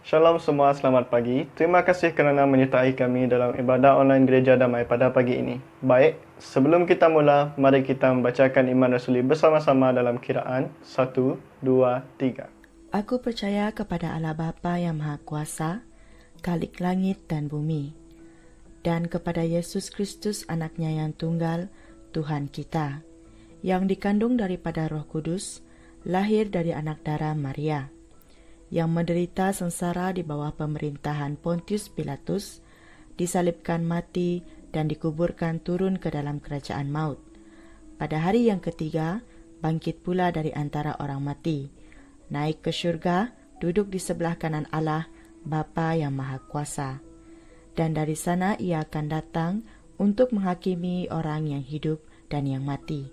Shalom semua, selamat pagi. Terima kasih kerana menyertai kami dalam ibadah online Gereja Damai pada pagi ini. Baik, sebelum kita mula, mari kita membacakan iman rasuli bersama-sama dalam kiraan 1, 2, 3. Aku percaya kepada Allah Bapa yang Maha Kuasa, Khalik langit dan bumi, dan kepada Yesus Kristus anaknya yang tunggal, Tuhan kita, yang dikandung daripada Roh Kudus, lahir dari anak darah Maria, yang menderita sengsara di bawah pemerintahan Pontius Pilatus, disalibkan mati dan dikuburkan turun ke dalam kerajaan maut. Pada hari yang ketiga, bangkit pula dari antara orang mati, naik ke syurga, duduk di sebelah kanan Allah, Bapa yang Maha Kuasa. Dan dari sana ia akan datang untuk menghakimi orang yang hidup dan yang mati.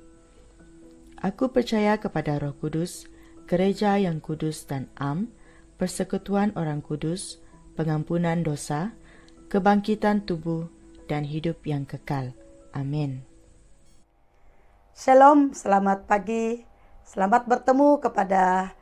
Aku percaya kepada Roh Kudus, gereja yang kudus dan am, persekutuan orang kudus, pengampunan dosa, kebangkitan tubuh, dan hidup yang kekal. Amin. Shalom, selamat pagi. Selamat bertemu kepada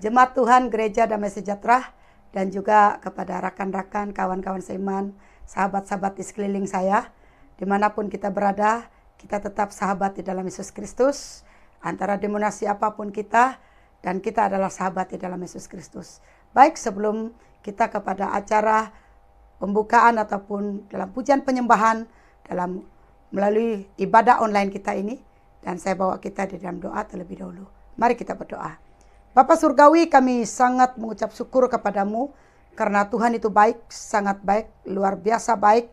Jemaat Tuhan Gereja Damai Sejahtera dan juga kepada rakan-rakan, kawan-kawan seiman, sahabat-sahabat di sekeliling saya. Dimanapun kita berada, kita tetap sahabat di dalam Yesus Kristus. Antara denominasi apapun kita, dan kita adalah sahabat di dalam Yesus Kristus. Baik, sebelum kita kepada acara pembukaan ataupun dalam pujian penyembahan dalam melalui ibadah online kita ini, dan saya bawa kita di dalam doa terlebih dahulu. Mari kita berdoa. Bapa Surgawi, kami sangat mengucap syukur kepadamu karena Tuhan itu baik, sangat baik, luar biasa baik.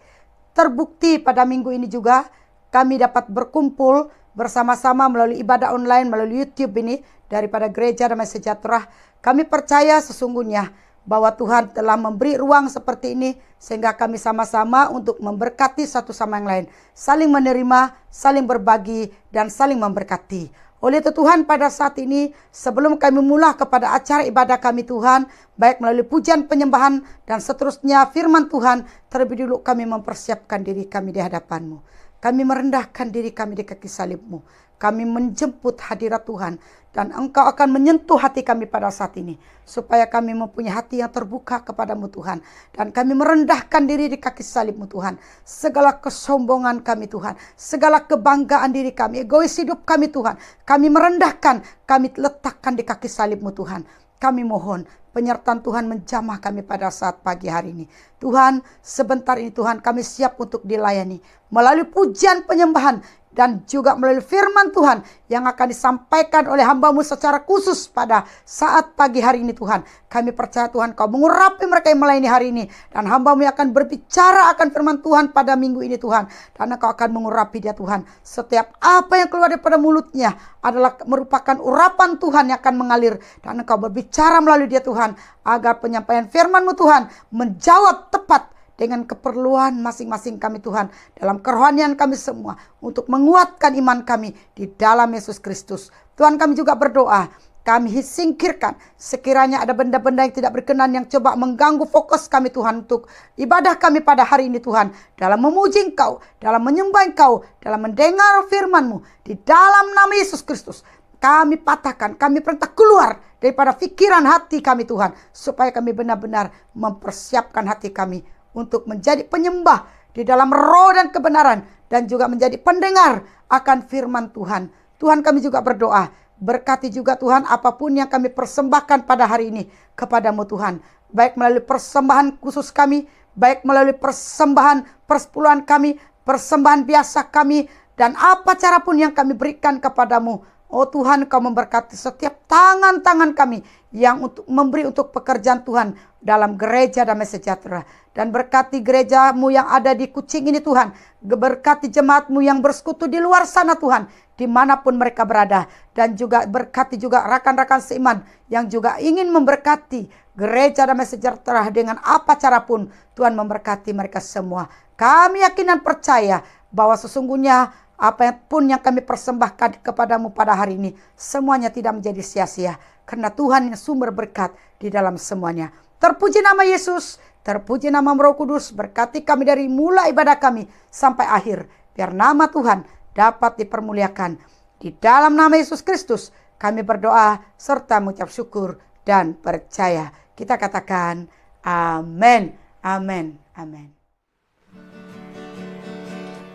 Terbukti pada minggu ini juga kami dapat berkumpul bersama-sama melalui ibadah online, melalui YouTube ini daripada Gereja Damai Sejahtera. Kami percaya sesungguhnya bahwa Tuhan telah memberi ruang seperti ini sehingga kami sama-sama untuk memberkati satu sama yang lain, saling menerima, saling berbagi, dan saling memberkati. Oleh itu Tuhan, pada saat ini sebelum kami mula kepada acara ibadah kami Tuhan, baik melalui pujian penyembahan dan seterusnya firman Tuhan, terlebih dulu kami mempersiapkan diri kami di hadapan-Mu. Kami merendahkan diri kami di kaki salib-Mu. Kami menjemput hadirat Tuhan. Dan Engkau akan menyentuh hati kami pada saat ini. Supaya kami mempunyai hati yang terbuka kepadamu Tuhan. Dan kami merendahkan diri di kaki salib-Mu Tuhan. Segala kesombongan kami Tuhan. Segala kebanggaan diri kami. Egois hidup kami Tuhan. Kami merendahkan. Kami letakkan di kaki salib-Mu Tuhan. Kami mohon penyertaan Tuhan menjamah kami pada saat pagi hari ini. Tuhan, sebentar ini Tuhan kami siap untuk dilayani. Melalui pujian penyembahan dan juga melalui firman Tuhan yang akan disampaikan oleh hamba-Mu secara khusus pada saat pagi hari ini Tuhan. Kami percaya Tuhan Kau mengurapi mereka yang melayani hari ini. Dan hamba-Mu yang akan berbicara akan firman Tuhan pada minggu ini Tuhan. Dan Kau akan mengurapi dia Tuhan. Setiap apa yang keluar daripada mulutnya adalah merupakan urapan Tuhan yang akan mengalir. Dan Engkau berbicara melalui dia Tuhan. Agar penyampaian firman-Mu Tuhan menjawab tepat dengan keperluan masing-masing kami Tuhan. Dalam kerohanian kami semua. Untuk menguatkan iman kami di dalam Yesus Kristus. Tuhan kami juga berdoa. Kami singkirkan sekiranya ada benda-benda yang tidak berkenan yang coba mengganggu fokus kami Tuhan untuk ibadah kami pada hari ini Tuhan. Dalam memuji Engkau, dalam menyembah Engkau, dalam mendengar firman-Mu. Di dalam nama Yesus Kristus. Kami patahkan, kami perintah keluar daripada pikiran hati kami Tuhan. Supaya kami benar-benar mempersiapkan hati kami untuk menjadi penyembah di dalam roh dan kebenaran. Dan juga menjadi pendengar akan firman Tuhan. Tuhan kami juga berdoa. Berkati juga Tuhan apapun yang kami persembahkan pada hari ini kepadamu Tuhan. Baik melalui persembahan khusus kami. Baik melalui persembahan persepuluhan kami. Persembahan biasa kami. Dan apa cara pun yang kami berikan kepadamu. Oh Tuhan, Kau memberkati setiap tangan-tangan kami yang untuk memberi untuk pekerjaan Tuhan dalam Gereja Damai Sejahtera. Dan berkati gereja-Mu yang ada di Kucing ini Tuhan. Berkati jemaat-Mu yang bersekutu di luar sana Tuhan. Dimanapun mereka berada. Dan juga berkati juga rakan-rakan seiman yang juga ingin memberkati Gereja Damai Sejahtera dengan apa cara pun Tuhan memberkati mereka semua. Kami yakin dan percaya bahwa sesungguhnya apapun yang kami persembahkan kepadamu pada hari ini, semuanya tidak menjadi sia-sia. Karena Tuhan yang sumber berkat di dalam semuanya. Terpuji nama Yesus, terpuji nama Roh Kudus, berkati kami dari mulai ibadah kami sampai akhir. Biar nama Tuhan dapat dipermuliakan. Di dalam nama Yesus Kristus, kami berdoa serta mengucap syukur dan percaya. Kita katakan, Amin. Amin. Amin.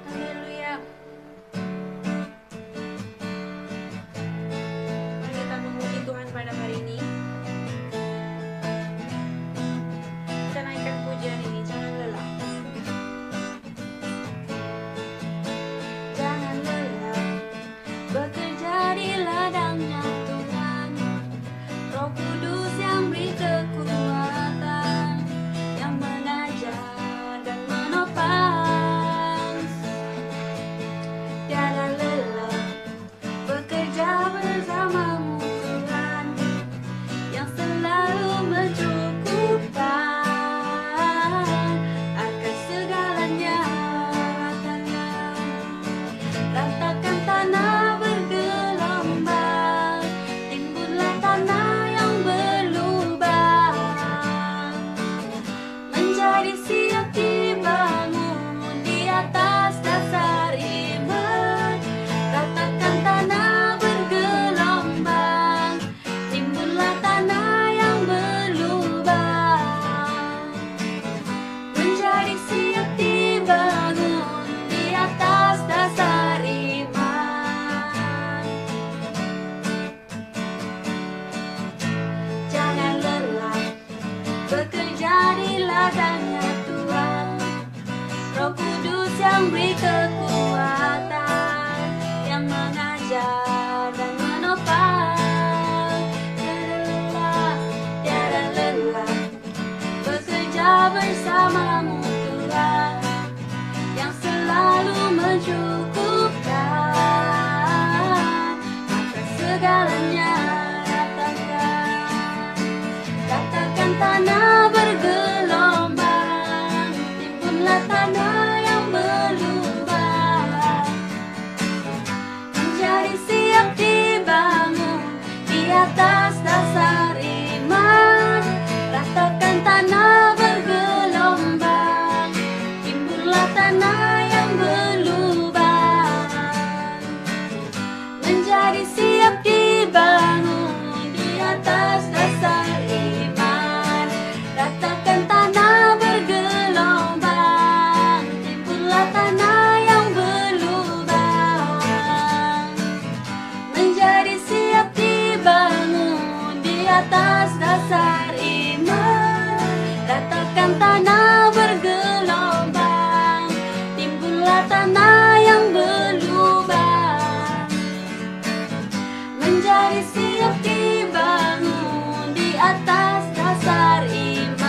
Haleluya. Mari kita memuji Tuhan pada hari ini. Kita naikkan pujian ini, jangan lelah. Jangan lelah bekerja di ladangnya Tuhan. Roh Kudus yang beri kekuatan, yang mengajar dan menopang. Tiada lelah bekerja bersamamu Tuhan, yang selalu mencukupkan akan segalanya. Ratakan tanah bergelombang, timbunlah tanah yang berlubang, menjadi siap dibangun di atas dasar iman. Ratakan tanah bergelombang, timbunlah tanah yang berlubang, menjadi siap dibangun di atas dasar iman. Jangan lelah bekerja di ladangnya Tuhan. Roh Kudus yang beri kekuatan, yang mengajar dan menopang. Tiada lelah bekerja bersamamu Tuhan, yang selalu mencukupkan akan segalanya. Ratakan tanah bergelombang, timbunlah tanah yang berlubang, menjadi siap dibangun di atas dasar iman. Ratakan tanah bergelombang, timbunlah tanah yang berlubang, menjadi siap dibangun di atas dasar iman. Ratakan tanah bergelombang, timbunlah tanah yang berlubang, menjadi siap dibangun di atas dasar iman. Ratakan tanah bergelombang, timbunlah tanah yang berlubang, menjadi siap dibangun di atas dasar iman.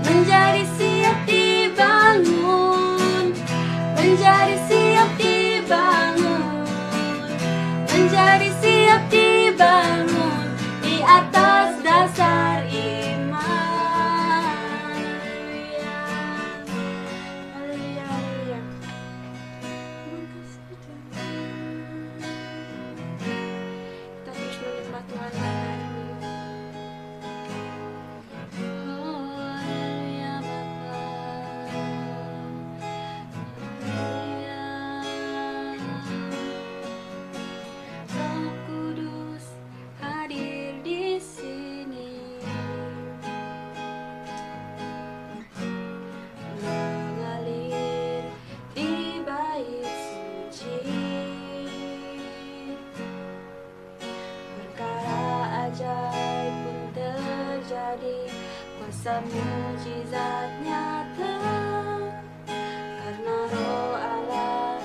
Menjadi siap dibangun, menjadi siap dibangun, menjadi siap dibangun di atas dasar iman. Haleluya. Haleluya, haleluya. Kita terus menyembah Tuhan pada hari ini. Oh, haleluya Bapa. Haleluya. Roh Kudus hadir di sini, mengalir di bait suci. Perkara ajaib pun terjadi, kuasa mujizat nyata, karena Roh Allah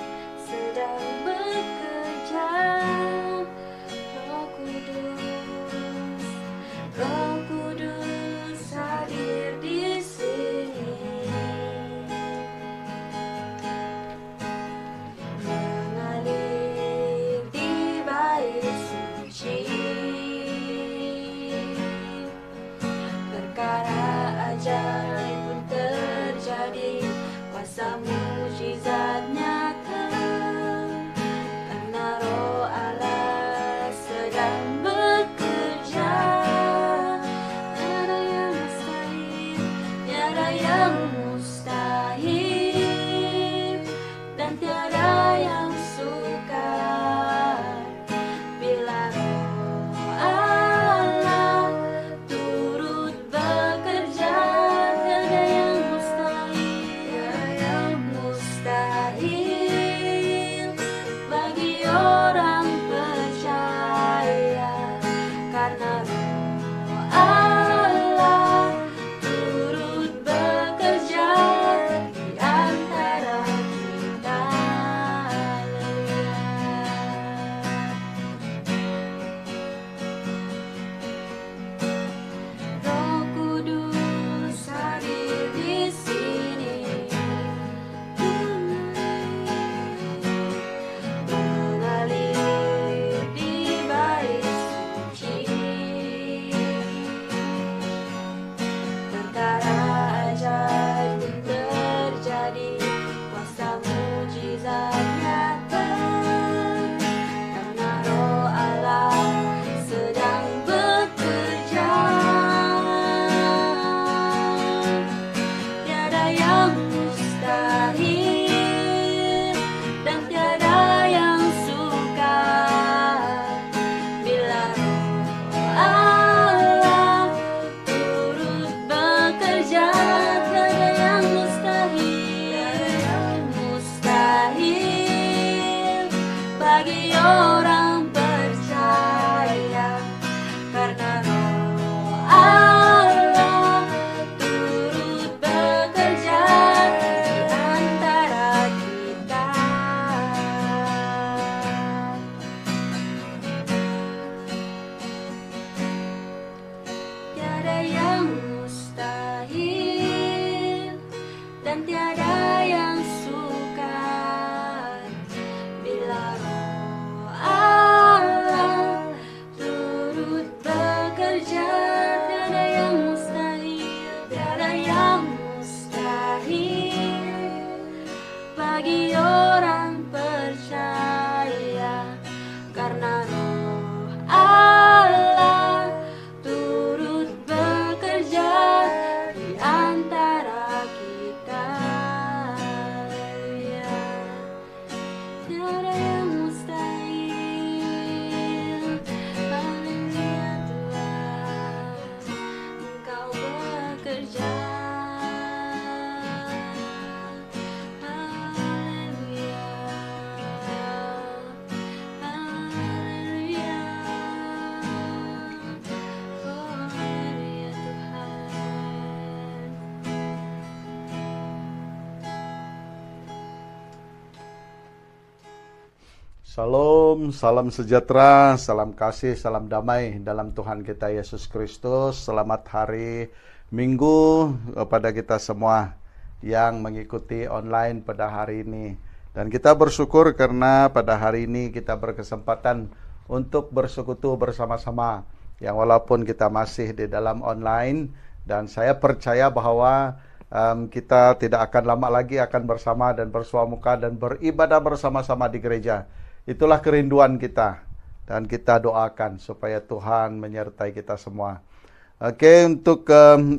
sedang bekerja. Roh Kudus, Roh Kudus hadir di sini, mengalir di bait suci. Perkara ajaib pun terjadi, kuasa mujizat nyata, karena Roh Allah sedang bekerja. Tiada yang mustahil, tiada yang mustahil, dan tiada yang sukar bila Roh Allah turun dan tiada yang sukar bila Roh Allah turut bekerja. Tiada yang mustahil, tiada yang mustahil bagi orang percaya, karena Roh Allah turut bekerja di antara kita. Ya, tiada yang mustahil. Haleluya Tuhan, Engkau bekerja. Haleluya, haleluya, oh haleluya Tuhan. Shalom, salam sejahtera, salam kasih, salam damai dalam Tuhan kita Yesus Kristus. Selamat hari Minggu kepada kita semua yang mengikuti online pada hari ini. Dan kita bersyukur karena pada hari ini kita berkesempatan untuk bersekutu bersama-sama. Yang walaupun kita masih di dalam online, dan saya percaya bahwa kita tidak akan lama lagi akan bersama dan bersuamuka dan beribadah bersama-sama di gereja. Itulah kerinduan kita, dan kita doakan supaya Tuhan menyertai kita semua. Oke, untuk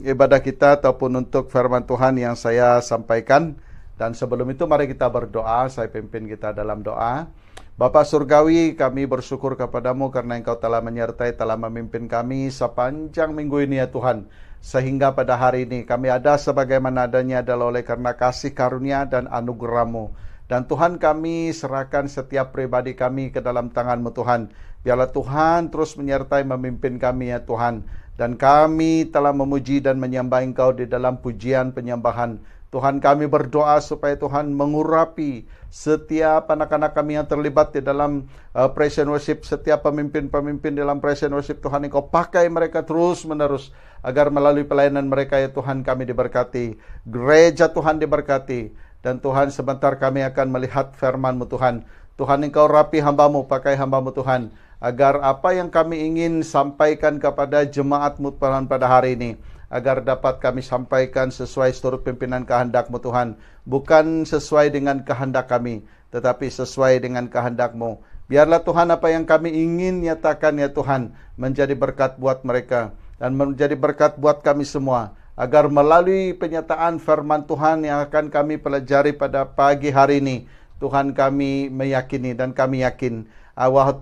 ibadah kita ataupun untuk firman Tuhan yang saya sampaikan, dan sebelum itu mari kita berdoa. Saya pimpin kita dalam doa. Bapa Surgawi, kami bersyukur kepadamu karena Engkau telah menyertai, telah memimpin kami sepanjang minggu ini ya Tuhan. Sehingga pada hari ini kami ada sebagaimana adanya adalah oleh karena kasih karunia dan anugerah-Mu. Dan Tuhan, kami serahkan setiap pribadi kami ke dalam tangan-Mu Tuhan. Biarlah Tuhan terus menyertai memimpin kami ya Tuhan. Dan kami telah memuji dan menyembah Engkau di dalam pujian penyembahan. Tuhan, kami berdoa supaya Tuhan mengurapi setiap anak-anak kami yang terlibat di dalam praise and worship. Setiap pemimpin-pemimpin dalam praise and worship, Tuhan Engkau pakai mereka terus menerus. Agar melalui pelayanan mereka ya Tuhan kami diberkati. Gereja Tuhan diberkati. Dan Tuhan, sebentar kami akan melihat firman-Mu Tuhan. Tuhan, Engkau rapi hamba-Mu, pakai hamba-Mu Tuhan. Agar apa yang kami ingin sampaikan kepada jemaat-Mu Tuhan pada hari ini, agar dapat kami sampaikan sesuai seluruh pimpinan kehendak-Mu Tuhan. Bukan sesuai dengan kehendak kami, tetapi sesuai dengan kehendak-Mu. Biarlah Tuhan apa yang kami ingin nyatakan ya Tuhan, menjadi berkat buat mereka. Dan menjadi berkat buat kami semua. Agar melalui penyataan firman Tuhan yang akan kami pelajari pada pagi hari ini, Tuhan kami meyakini dan kami yakin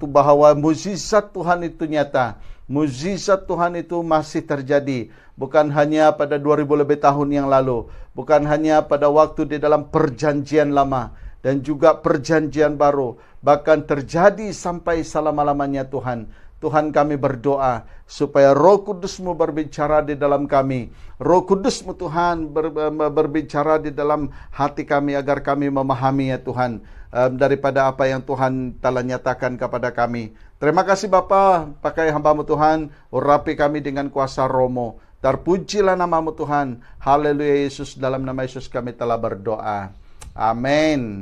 bahwa mukjizat Tuhan itu nyata. Mukjizat Tuhan itu masih terjadi. Bukan hanya pada 2000 lebih tahun yang lalu. Bukan hanya pada waktu di dalam perjanjian lama. Dan juga perjanjian baru. Bahkan terjadi sampai selama-lamanya Tuhan. Tuhan, kami berdoa supaya Roh Kudus-Mu berbicara di dalam kami. Roh Kudus-Mu Tuhan berbicara di dalam hati kami agar kami memahami ya Tuhan daripada apa yang Tuhan telah nyatakan kepada kami. Terima kasih Bapa, pakai hamba-Mu Tuhan, urapi kami dengan kuasa Roh-Mu. Terpujilah nama-Mu Tuhan. Haleluya Yesus, dalam nama Yesus kami telah berdoa. Amin.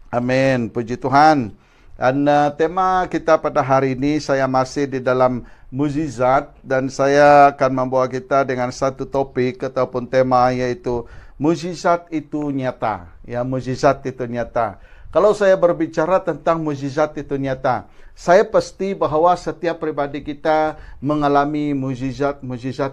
Amin. Puji Tuhan. Dan tema kita pada hari ini saya masih di dalam mukjizat, dan saya akan membawa kita dengan satu topik ataupun tema, yaitu mukjizat itu nyata. Ya, mukjizat itu nyata. Kalau saya berbicara tentang mukjizat itu nyata, saya pasti bahwa setiap pribadi kita mengalami mukjizat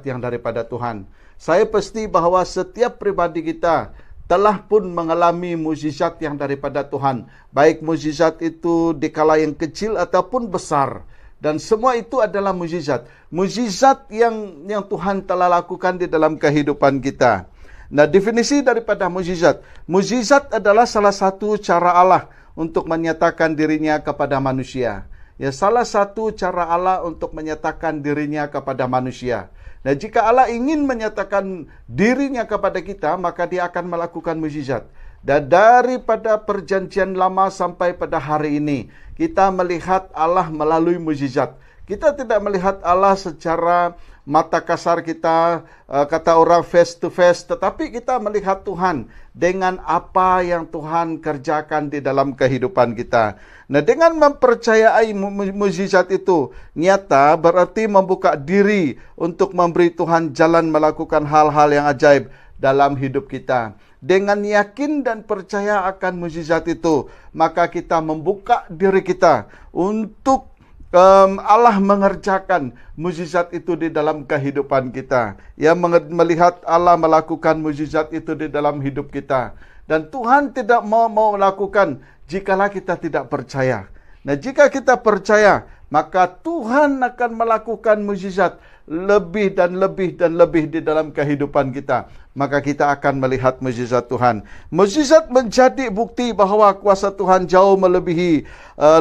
yang daripada Tuhan. Saya pasti bahwa setiap pribadi kita telah pun mengalami mukjizat yang daripada Tuhan. Baik mukjizat itu di kala yang kecil ataupun besar. Dan semua itu adalah mukjizat. Mukjizat yang Tuhan telah lakukan di dalam kehidupan kita. Nah, definisi daripada mukjizat. Mukjizat adalah salah satu cara Allah untuk menyatakan dirinya kepada manusia. Ya, salah satu cara Allah untuk menyatakan dirinya kepada manusia. Nah, jika Allah ingin menyatakan dirinya kepada kita, maka Dia akan melakukan mukjizat. Dan daripada perjanjian lama sampai pada hari ini, kita melihat Allah melalui mukjizat. Kita tidak melihat Allah secara mata kasar kita, kata orang face to face, tetapi kita melihat Tuhan dengan apa yang Tuhan kerjakan di dalam kehidupan kita. Nah, dengan mempercayai mukjizat itu nyata berarti membuka diri untuk memberi Tuhan jalan melakukan hal-hal yang ajaib dalam hidup kita. Dengan yakin dan percaya akan mukjizat itu, maka kita membuka diri kita untuk Allah mengerjakan mukjizat itu di dalam kehidupan kita. Ya, melihat Allah melakukan mukjizat itu di dalam hidup kita. Dan Tuhan tidak mau melakukan jikalau kita tidak percaya. Nah, jika kita percaya, maka Tuhan akan melakukan mukjizat lebih dan lebih dan lebih di dalam kehidupan kita. Maka kita akan melihat mukjizat Tuhan. Mukjizat menjadi bukti bahwa kuasa Tuhan jauh melebihi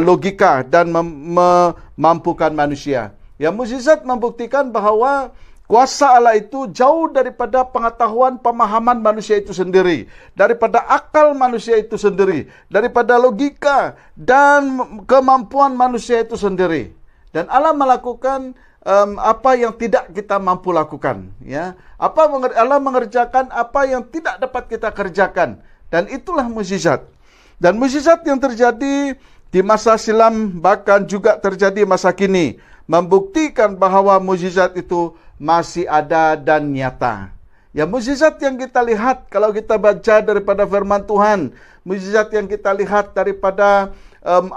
logika dan memampukan manusia. Ya, mukjizat membuktikan bahwa kuasa Allah itu jauh daripada pengetahuan, pemahaman manusia itu sendiri, daripada akal manusia itu sendiri, daripada logika dan kemampuan manusia itu sendiri. Dan Allah melakukan apa yang tidak kita mampu lakukan, ya. Allah mengerjakan apa yang tidak dapat kita kerjakan, dan itulah mukjizat. Dan mukjizat yang terjadi di masa silam bahkan juga terjadi masa kini membuktikan bahwa mukjizat itu masih ada dan nyata. Ya, mukjizat yang kita lihat kalau kita baca daripada firman Tuhan, mukjizat yang kita lihat daripada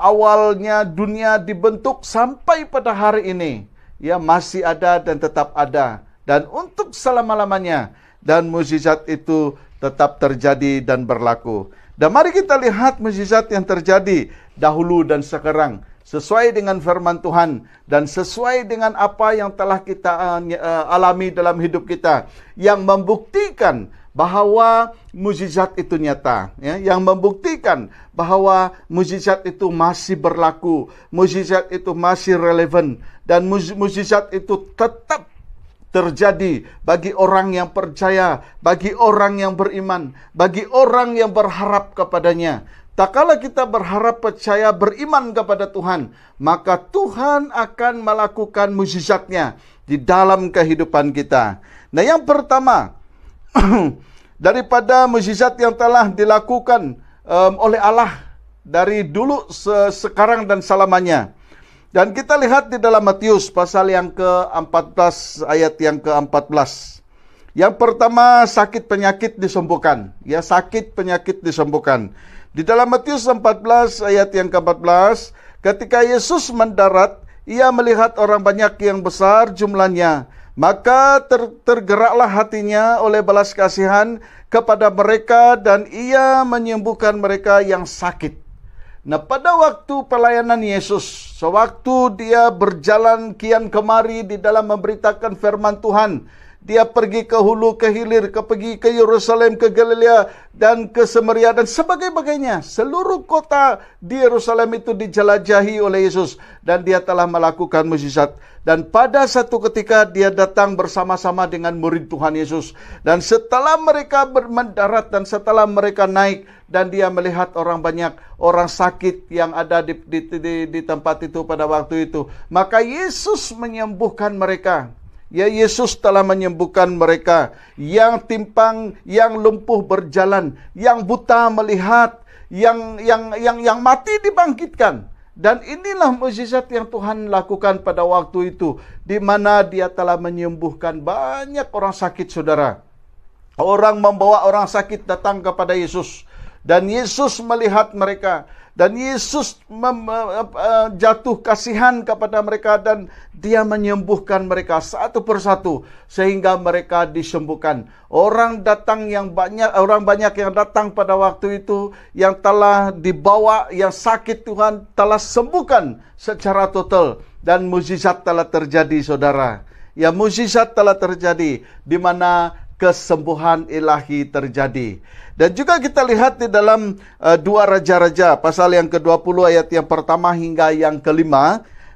awalnya dunia dibentuk sampai pada hari ini, ya, masih ada dan tetap ada, dan untuk selama-lamanya, dan mukjizat itu tetap terjadi dan berlaku. Dan mari kita lihat mukjizat yang terjadi dahulu dan sekarang sesuai dengan firman Tuhan dan sesuai dengan apa yang telah kita alami dalam hidup kita, yang membuktikan bahwa mukjizat itu nyata, ya, yang membuktikan bahwa mukjizat itu masih berlaku, mukjizat itu masih relevan, dan mukjizat itu tetap terjadi bagi orang yang percaya, bagi orang yang beriman, bagi orang yang berharap kepadanya. Tak kala kita berharap, percaya, beriman kepada Tuhan, maka Tuhan akan melakukan mukjizatnya di dalam kehidupan kita. Nah, yang pertama, daripada mukjizat yang telah dilakukan oleh Allah dari dulu, sekarang dan selamanya. Dan kita lihat di dalam Matius pasal yang ke-14 ayat yang ke-14. Yang pertama, sakit penyakit disembuhkan. Ya, sakit penyakit disembuhkan. Di dalam Matius 14 ayat yang ke-14, ketika Yesus mendarat, ia melihat orang banyak yang besar jumlahnya. Maka tergeraklah hatinya oleh belas kasihan kepada mereka, dan ia menyembuhkan mereka yang sakit. Nah, pada waktu pelayanan Yesus, sewaktu dia berjalan kian kemari di dalam memberitakan firman Tuhan, dia pergi ke hulu, ke hilir, pergi ke Yerusalem, ke Galilea, dan ke Samaria, dan sebagainya. Seluruh kota di Yerusalem itu dijelajahi oleh Yesus, dan dia telah melakukan mukjizat. Dan pada satu ketika dia datang bersama-sama dengan murid Tuhan Yesus. Dan setelah mereka mendarat dan setelah mereka naik, dan dia melihat orang banyak, orang sakit yang ada di tempat itu pada waktu itu, maka Yesus menyembuhkan mereka. Ya, Yesus telah menyembuhkan mereka yang timpang, yang lumpuh berjalan, yang buta melihat, yang mati dibangkitkan. Dan inilah mukjizat yang Tuhan lakukan pada waktu itu, di mana dia telah menyembuhkan banyak orang sakit, saudara. Orang membawa orang sakit datang kepada Yesus, dan Yesus melihat mereka, dan Yesus jatuh kasihan kepada mereka, dan dia menyembuhkan mereka satu persatu sehingga mereka disembuhkan. Orang banyak yang datang pada waktu itu, yang telah dibawa, yang sakit Tuhan telah sembuhkan secara total, dan mukjizat telah terjadi, saudara. Ya, mukjizat telah terjadi di mana kesembuhan ilahi terjadi. Dan juga kita lihat di dalam 2 Raja-Raja pasal yang ke-20 ayat yang pertama hingga yang ke-5.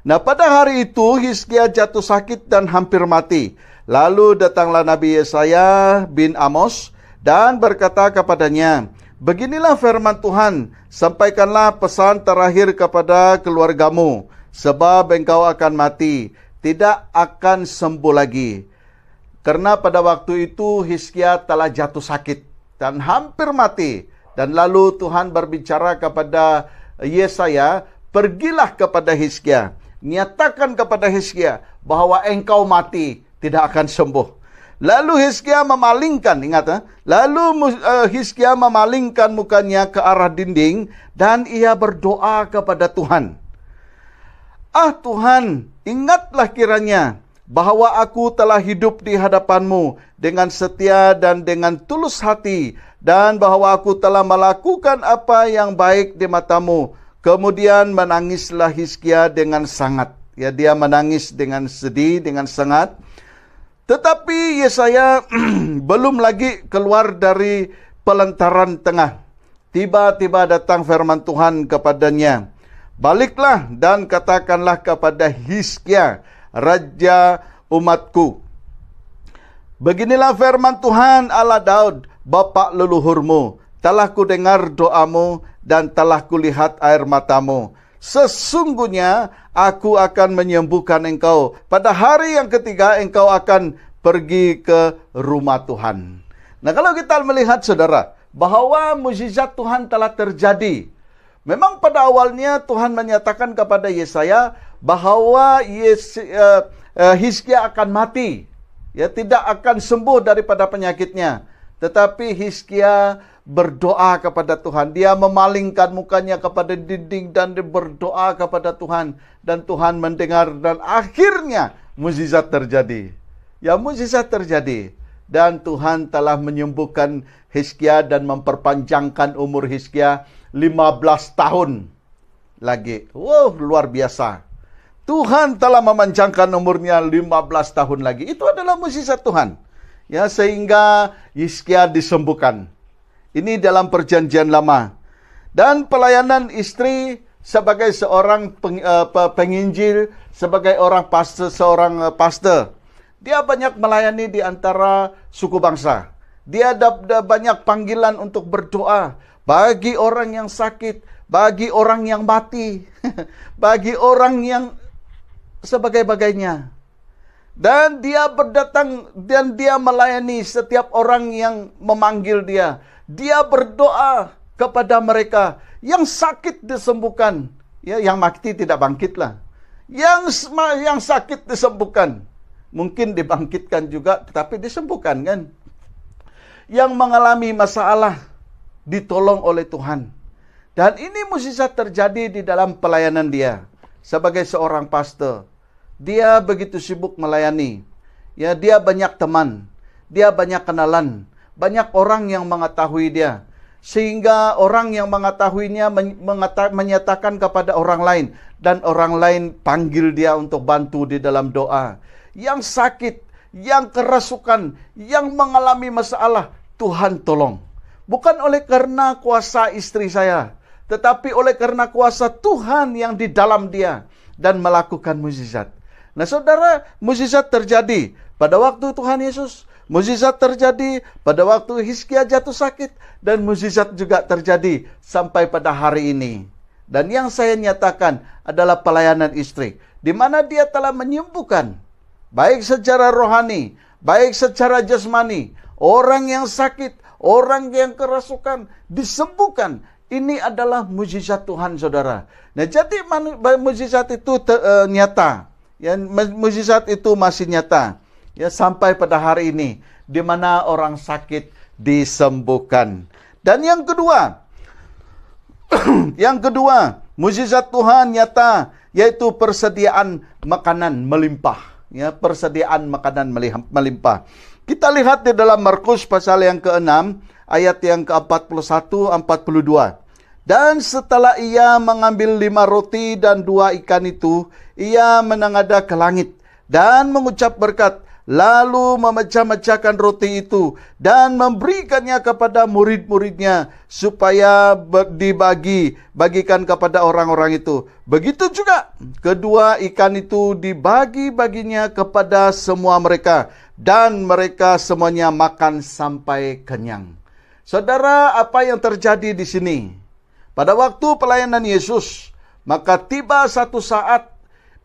Nah, pada hari itu Hizkia jatuh sakit dan hampir mati. Lalu datanglah Nabi Yesaya bin Amos dan berkata kepadanya, "Beginilah firman Tuhan, sampaikanlah pesan terakhir kepada keluargamu, sebab engkau akan mati, tidak akan sembuh lagi. Karena pada waktu itu Hizkia telah jatuh sakit dan hampir mati. Dan lalu Tuhan berbicara kepada Yesaya, pergilah kepada Hizkia, nyatakan kepada Hizkia bahwa engkau mati, tidak akan sembuh. Lalu Hizkia memalingkan, ingat, lalu Hizkia memalingkan mukanya ke arah dinding dan ia berdoa kepada Tuhan. Ah Tuhan, ingatlah kiranya bahwa aku telah hidup di hadapan-Mu dengan setia dan dengan tulus hati, dan bahwa aku telah melakukan apa yang baik di mata-Mu. Kemudian menangislah Hizkia dengan sangat. Ya, dia menangis dengan sedih, dengan sangat. Tetapi Yesaya belum lagi keluar dari pelentaran tengah. Tiba-tiba datang firman Tuhan kepadanya. Baliklah dan katakanlah kepada Hizkia, raja umatku. Beginilah firman Tuhan Allah Daud, bapa leluhurmu. Telah ku dengar doamu dan telah kulihat air matamu. Sesungguhnya aku akan menyembuhkan engkau. Pada hari yang ketiga engkau akan pergi ke rumah Tuhan. Nah, kalau kita melihat saudara, bahwa mukjizat Tuhan telah terjadi. Memang pada awalnya Tuhan menyatakan kepada Yesaya bahwa Hizkia akan mati. Ya, tidak akan sembuh daripada penyakitnya. Tetapi Hizkia berdoa kepada Tuhan. Dia memalingkan mukanya kepada dinding dan dia berdoa kepada Tuhan. Dan Tuhan mendengar dan akhirnya mukjizat terjadi. Ya, mukjizat terjadi. Dan Tuhan telah menyembuhkan Hizkia dan memperpanjangkan umur Hizkia 15 tahun lagi. Wow, luar biasa. Tuhan telah memanjangkan umurnya 15 tahun lagi. Itu adalah mukjizat Tuhan. Ya, sehingga Hizkia disembuhkan. Ini dalam perjanjian lama. Dan pelayanan istri sebagai seorang penginjil, sebagai seorang pastor. Dia banyak melayani di antara suku bangsa. Dia ada banyak panggilan untuk berdoa bagi orang yang sakit, bagi orang yang mati, bagi orang yang sebagai-bagainya. Dan dia berdatang dan dia melayani setiap orang yang memanggil dia. Dia berdoa kepada mereka. Yang sakit disembuhkan. Ya, yang mati tidak bangkitlah. Yang sakit disembuhkan. Mungkin dibangkitkan juga, tetapi disembuhkan kan. Yang mengalami masalah ditolong oleh Tuhan. Dan ini mukjizat terjadi di dalam pelayanan dia. Sebagai seorang pastor. Dia begitu sibuk melayani. Ya, dia banyak teman. Dia banyak kenalan. Banyak orang yang mengetahui dia. Sehingga orang yang mengetahuinya menyatakan kepada orang lain. Dan orang lain panggil dia untuk bantu di dalam doa. Yang sakit, yang kerasukan, yang mengalami masalah, Tuhan tolong. Bukan oleh karena kuasa istri saya. Tetapi oleh karena kuasa Tuhan yang di dalam dia. Dan melakukan mukjizat. Nah saudara, mukjizat terjadi pada waktu Tuhan Yesus. Mukjizat terjadi pada waktu Hizkia jatuh sakit. Dan mukjizat juga terjadi sampai pada hari ini. Dan yang saya nyatakan adalah pelayanan istri. Di mana dia telah menyembuhkan. Baik secara rohani, baik secara jasmani. Orang yang sakit, orang yang kerasukan, disembuhkan. Ini adalah mukjizat Tuhan saudara. Nah jadi mukjizat itu nyata. Ya, mukjizat itu masih nyata. Ya, sampai pada hari ini, di mana orang sakit disembuhkan. Dan yang kedua, mukjizat Tuhan nyata, yaitu persediaan makanan melimpah. Ya, persediaan makanan melimpah. Kita lihat di dalam Markus pasal yang ke-6, ayat yang ke-41-42. Dan setelah ia mengambil 5 roti dan 2 ikan itu, ia menengadah ke langit dan mengucap berkat, lalu memecah-mecahkan roti itu dan memberikannya kepada murid-muridnya supaya bagikan kepada orang-orang itu. Begitu juga kedua ikan itu dibagi-baginya kepada semua mereka dan mereka semuanya makan sampai kenyang. Saudara, apa yang terjadi di sini? Pada waktu pelayanan Yesus, maka tiba satu saat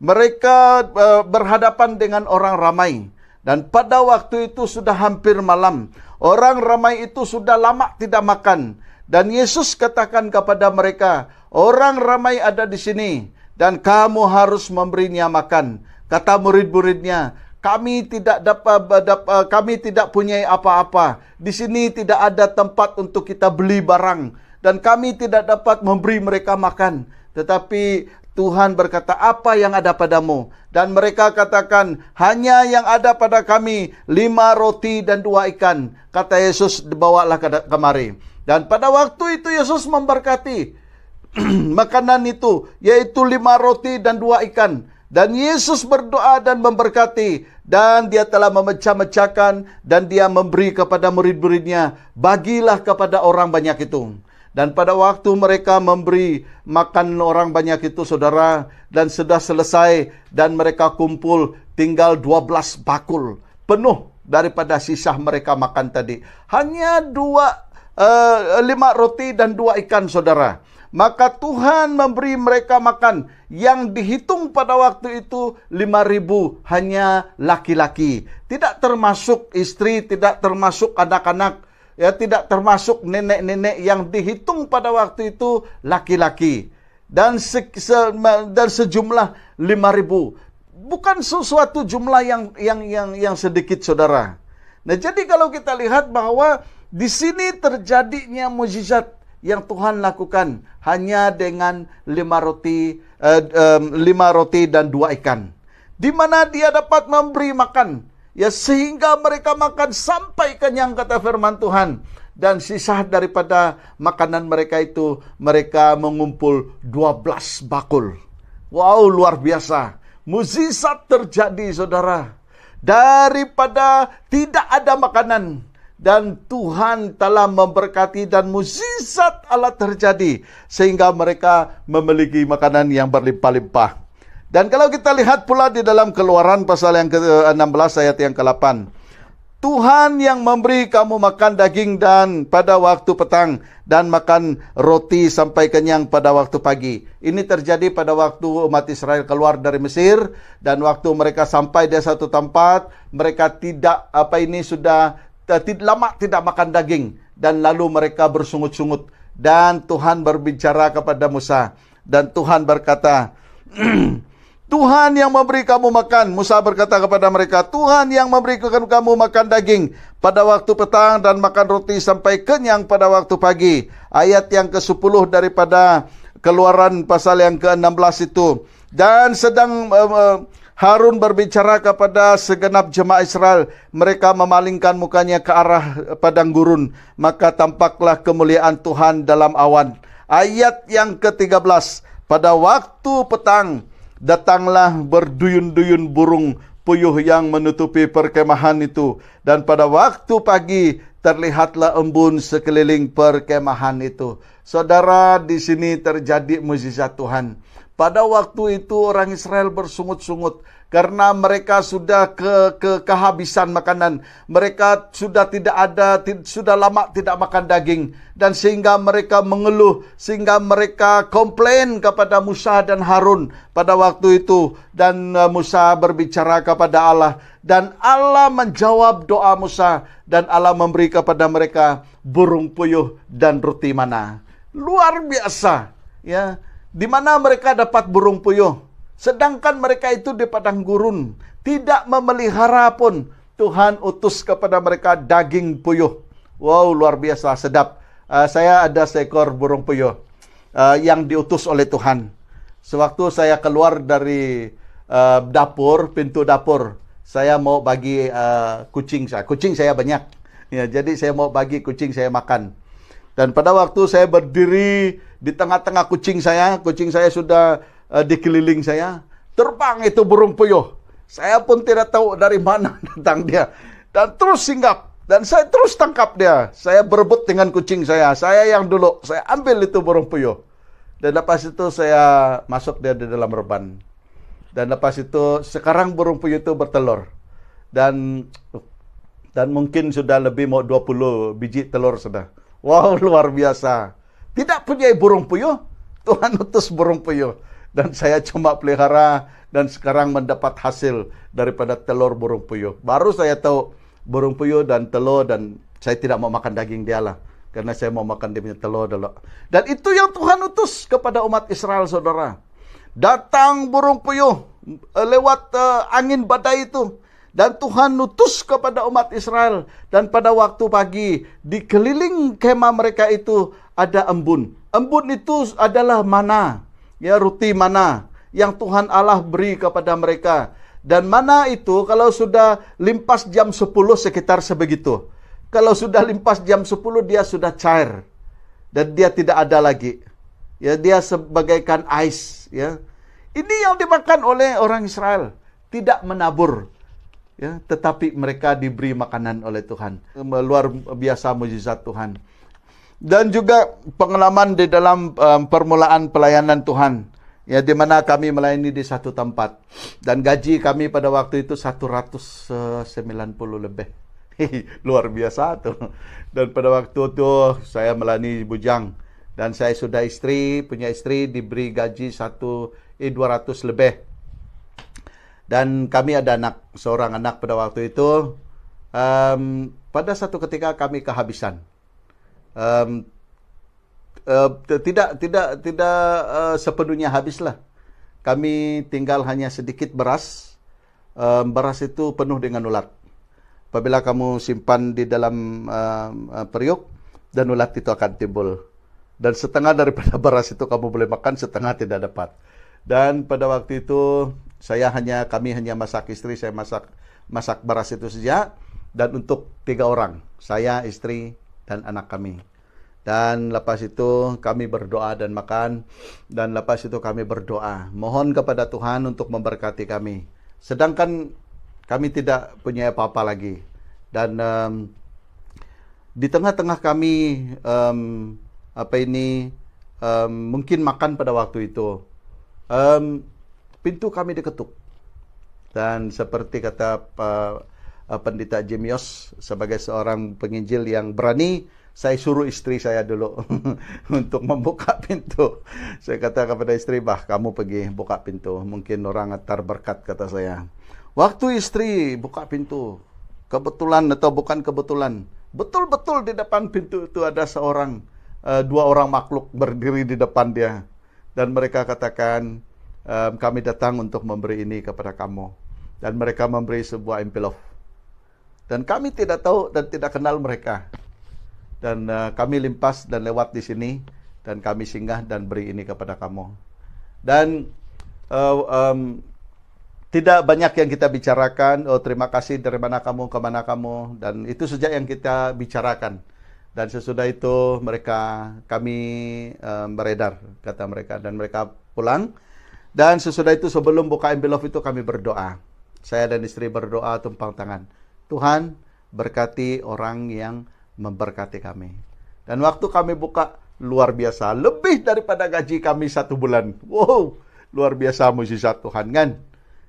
mereka berhadapan dengan orang ramai. Dan pada waktu itu sudah hampir malam. Orang ramai itu sudah lama tidak makan. Dan Yesus katakan kepada mereka, orang ramai ada di sini dan kamu harus memberinya makan. Kata murid-muridnya, kami tidak punya apa-apa. Di sini tidak ada tempat untuk kita beli barang dan kami tidak dapat memberi mereka makan. Tetapi Tuhan berkata, apa yang ada padamu? Dan mereka katakan, hanya yang ada pada kami 5 roti dan 2 ikan. Kata Yesus, bawalah kemari. Dan pada waktu itu Yesus memberkati makanan itu, yaitu 5 roti dan 2 ikan. Dan Yesus berdoa dan memberkati. Dan dia telah memecah-mecahkan dan dia memberi kepada murid-muridnya. Bagilah kepada orang banyak itu. Dan pada waktu mereka memberi makan orang banyak itu, saudara, dan sudah selesai dan mereka kumpul, tinggal 12 bakul penuh daripada sisa mereka makan tadi. Hanya 5 roti dan 2 ikan, saudara. Maka Tuhan memberi mereka makan. Yang dihitung pada waktu itu 5.000 hanya laki-laki. Tidak termasuk istri, tidak termasuk anak-anak. Ya, tidak termasuk nenek-nenek. Yang dihitung pada waktu itu laki-laki. Dan sejumlah 5.000. Bukan sesuatu jumlah yang sedikit, saudara. Nah, jadi kalau kita lihat bahwa di sini terjadinya mukjizat yang Tuhan lakukan hanya dengan 5 roti dan 2 ikan. Di mana dia dapat memberi makan, ya, sehingga mereka makan sampai kenyang, kata firman Tuhan. Dan sisa daripada makanan mereka itu, mereka mengumpul 12 bakul. Wow, luar biasa. Mukjizat terjadi, saudara. Daripada tidak ada makanan, dan Tuhan telah memberkati dan mukjizat Allah terjadi. Sehingga mereka memiliki makanan yang berlimpah-limpah. Dan kalau kita lihat pula di dalam Keluaran pasal yang ke-16 ayat yang ke-8. Tuhan yang memberi kamu makan daging dan pada waktu petang dan makan roti sampai kenyang pada waktu pagi. Ini terjadi pada waktu umat Israel keluar dari Mesir. Dan waktu mereka sampai di satu tempat, mereka lama tidak makan daging. Dan lalu mereka bersungut-sungut. Dan Tuhan berbicara kepada Musa. Dan Tuhan berkata, Tuhan yang memberi kamu makan. Musa berkata kepada mereka, Tuhan yang memberi kamu makan daging pada waktu petang dan makan roti sampai kenyang pada waktu pagi. Ayat yang ke-10 daripada Keluaran pasal yang ke-16 itu. Dan sedang Harun berbicara kepada segenap jemaah Israel. Mereka memalingkan mukanya ke arah padang gurun. Maka tampaklah kemuliaan Tuhan dalam awan. Ayat yang ke-13. Pada waktu petang, datanglah berduyun-duyun burung puyuh yang menutupi perkemahan itu. Dan pada waktu pagi, terlihatlah embun sekeliling perkemahan itu. Saudara, di sini terjadi mukjizat Tuhan. Pada waktu itu orang Israel bersungut-sungut karena mereka sudah kehabisan makanan. Mereka sudah lama tidak makan daging. Dan sehingga mereka mengeluh, sehingga mereka komplain kepada Musa dan Harun pada waktu itu. Dan Musa berbicara kepada Allah. Dan Allah menjawab doa Musa. Dan Allah memberi kepada mereka burung puyuh dan roti mana. Luar biasa, ya. Di mana mereka dapat burung puyuh. Sedangkan mereka itu di padang gurun. Tidak memelihara pun. Tuhan utus kepada mereka daging puyuh. Wow, luar biasa, sedap. Saya ada seekor burung puyuh yang diutus oleh Tuhan. Sewaktu saya keluar dari pintu dapur. Saya mau bagi kucing saya. Kucing saya banyak. Ya, jadi saya mau bagi kucing saya makan. Dan pada waktu saya berdiri di tengah-tengah kucing saya sudah dikeliling saya. Terbang itu burung puyuh. Saya pun tidak tahu dari mana datang dia. Dan terus singgap. Dan saya terus tangkap dia. Saya berebut dengan kucing saya. Saya yang dulu. Saya ambil itu burung puyuh. Dan lepas itu saya masuk dia di dalam reban. Dan lepas itu sekarang burung puyuh itu bertelur. Dan mungkin sudah lebih mau 20 biji telur sudah. Wow, luar biasa. Tidak punya burung puyuh, Tuhan utus burung puyuh. Dan saya cuma pelihara dan sekarang mendapat hasil daripada telur burung puyuh. Baru saya tahu burung puyuh dan telur, dan saya tidak mau makan daging dia lah. Karena saya mau makan dia punya telur dulu. Dan itu yang Tuhan utus kepada umat Israel, saudara. Datang burung puyuh lewat angin badai itu. Dan Tuhan utus kepada umat Israel. Dan pada waktu pagi, di keliling kemah mereka itu ada embun. Embun itu adalah mana, ya, roti mana yang Tuhan Allah beri kepada mereka. Dan mana itu kalau sudah limpas jam 10 sekitar sebegitu. Kalau sudah limpas jam 10 dia sudah cair. Dan dia tidak ada lagi. Ya, dia sebagaikan ais, ya. Ini yang dimakan oleh orang Israel, tidak menabur. Ya, tetapi mereka diberi makanan oleh Tuhan. Luar biasa mujizat Tuhan. Dan juga pengalaman di dalam permulaan pelayanan Tuhan. Ya, di mana kami melayani di satu tempat. Dan gaji kami pada waktu itu 190 lebih. Luar biasa tuh. Dan pada waktu itu saya melayani bujang. Dan saya sudah punya istri diberi gaji 200 lebih. Dan kami ada seorang anak pada waktu itu. Pada satu ketika kami kehabisan. Tidak sepenuhnya habislah. Kami tinggal hanya sedikit beras. Beras itu penuh dengan ulat. Apabila kamu simpan di dalam periuk, dan ulat itu akan timbul. Dan setengah daripada beras itu kamu boleh makan, setengah tidak dapat. Dan pada waktu itu kami hanya masak, istri saya masak beras itu saja, dan untuk 3 orang, saya, istri, dan anak kami. Dan lepas itu kami berdoa dan makan, dan lepas itu kami berdoa, mohon kepada Tuhan untuk memberkati kami. Sedangkan kami tidak punya apa-apa lagi. Dan di tengah-tengah kami mungkin makan pada waktu itu, pintu kami diketuk. Dan seperti kata Pendeta Jemios, sebagai seorang penginjil yang berani, saya suruh istri saya dulu untuk membuka pintu. Saya kata kepada istri, kamu pergi buka pintu. Mungkin orang terberkat, kata saya. Waktu istri buka pintu, kebetulan atau bukan kebetulan, betul-betul di depan pintu itu ada 2 orang makhluk berdiri di depan dia. Dan mereka katakan, kami datang untuk memberi ini kepada kamu. Dan mereka memberi sebuah envelope. Dan kami tidak tahu dan tidak kenal mereka. Dan kami limpas dan lewat di sini. Dan kami singgah dan beri ini kepada kamu. Dan tidak banyak yang kita bicarakan. Oh, terima kasih, dari mana kamu, kemana kamu. Dan itu saja yang kita bicarakan. Dan sesudah itu kami beredar, kata mereka. Dan mereka pulang. Dan sesudah itu sebelum buka envelope itu kami berdoa. Saya dan istri berdoa tumpang tangan. Tuhan, berkati orang yang memberkati kami. Dan waktu kami buka, luar biasa. Lebih daripada gaji kami 1 bulan. Wow, luar biasa mujizat Tuhan, kan?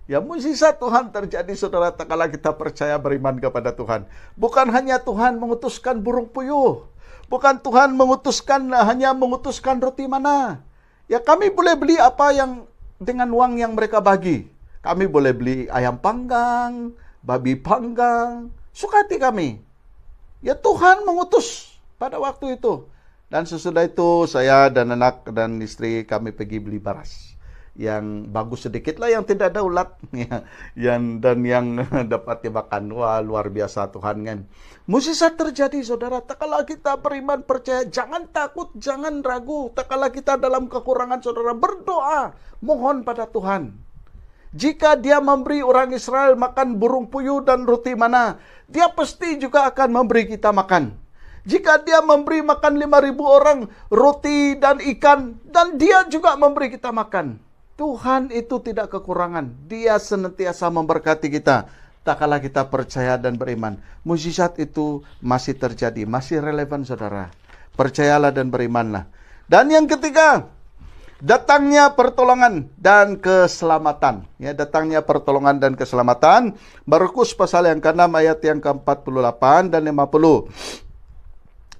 Ya, mujizat Tuhan terjadi, saudara, tak kala kita percaya beriman kepada Tuhan. Bukan hanya Tuhan mengutuskan burung puyuh. Bukan Tuhan hanya mengutuskan roti mana. Ya, kami boleh beli apa yang dengan uang yang mereka bagi. Kami boleh beli ayam panggang, babi panggang. Suka hati kami. Ya, Tuhan mengutus pada waktu itu. Dan sesudah itu saya dan anak dan istri kami pergi beli beras. Yang bagus sedikit lah, yang tidak ada ulat. yang dapat dimakan. Wah, luar biasa Tuhan, kan. Mujizat terjadi, saudara. Tak kala kita beriman percaya, jangan takut, jangan ragu. Tak kala kita dalam kekurangan, saudara, berdoa, mohon pada Tuhan. Jika dia memberi orang Israel makan burung puyuh dan roti mana, dia pasti juga akan memberi kita makan. Jika dia memberi makan 5.000 orang roti dan ikan, dan dia juga memberi kita makan. Tuhan itu tidak kekurangan. Dia senantiasa memberkati kita. Tak kala kita percaya dan beriman. Mujizat itu masih terjadi, masih relevan, saudara. Percayalah dan berimanlah. Dan yang ketiga, datangnya pertolongan dan keselamatan. Ya, datangnya pertolongan dan keselamatan. Markus pasal yang ke-6 ayat yang ke-48 dan 50.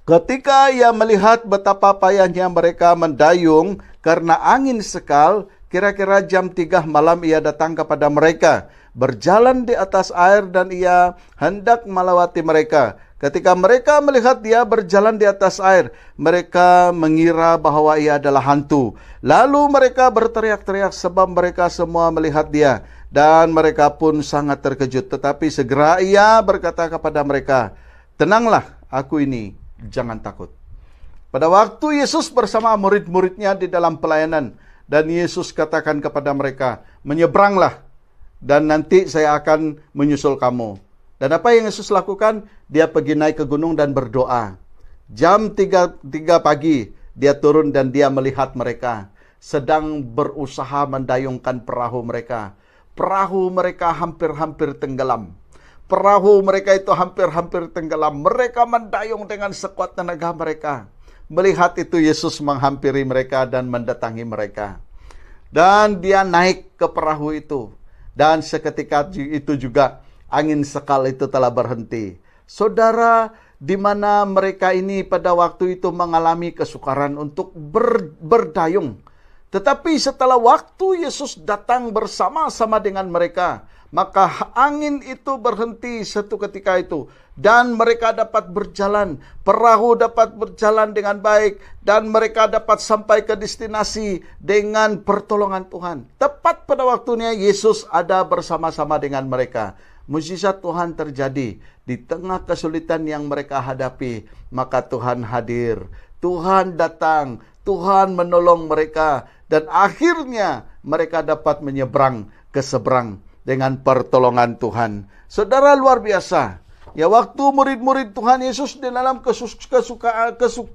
Ketika ia melihat betapa payahnya mereka mendayung karena angin sekal, Kira-kira jam 3 malam ia datang kepada mereka, berjalan di atas air dan ia hendak melewati mereka. Ketika mereka melihat dia berjalan di atas air, mereka mengira bahwa ia adalah hantu. Lalu mereka berteriak-teriak sebab mereka semua melihat dia. Dan mereka pun sangat terkejut. Tetapi segera ia berkata kepada mereka, "Tenanglah, aku ini, jangan takut." Pada waktu Yesus bersama murid-muridnya di dalam pelayanan, dan Yesus katakan kepada mereka, "Menyeberanglah, dan nanti saya akan menyusul kamu." Dan apa yang Yesus lakukan? Dia pergi naik ke gunung dan berdoa. Jam 3 pagi, dia turun dan dia melihat mereka sedang berusaha mendayungkan perahu mereka. Perahu mereka hampir-hampir tenggelam. Perahu mereka itu hampir-hampir tenggelam. Mereka mendayung dengan sekuat tenaga mereka. Melihat itu, Yesus menghampiri mereka dan mendatangi mereka. Dan dia naik ke perahu itu. Dan seketika itu juga angin sekal itu telah berhenti. Saudara, di mana mereka ini pada waktu itu mengalami kesukaran untuk berdayung. Tetapi setelah waktu Yesus datang bersama-sama dengan mereka, maka angin itu berhenti satu ketika itu. Dan mereka dapat berjalan, perahu dapat berjalan dengan baik, dan mereka dapat sampai ke destinasi dengan pertolongan Tuhan. Tepat pada waktunya Yesus ada bersama-sama dengan mereka. Mukjizat Tuhan terjadi di tengah kesulitan yang mereka hadapi. Maka Tuhan hadir, Tuhan datang, Tuhan menolong mereka. Dan akhirnya mereka dapat menyeberang ke seberang dengan pertolongan Tuhan. Saudara, luar biasa. Ya, waktu murid-murid Tuhan Yesus di dalam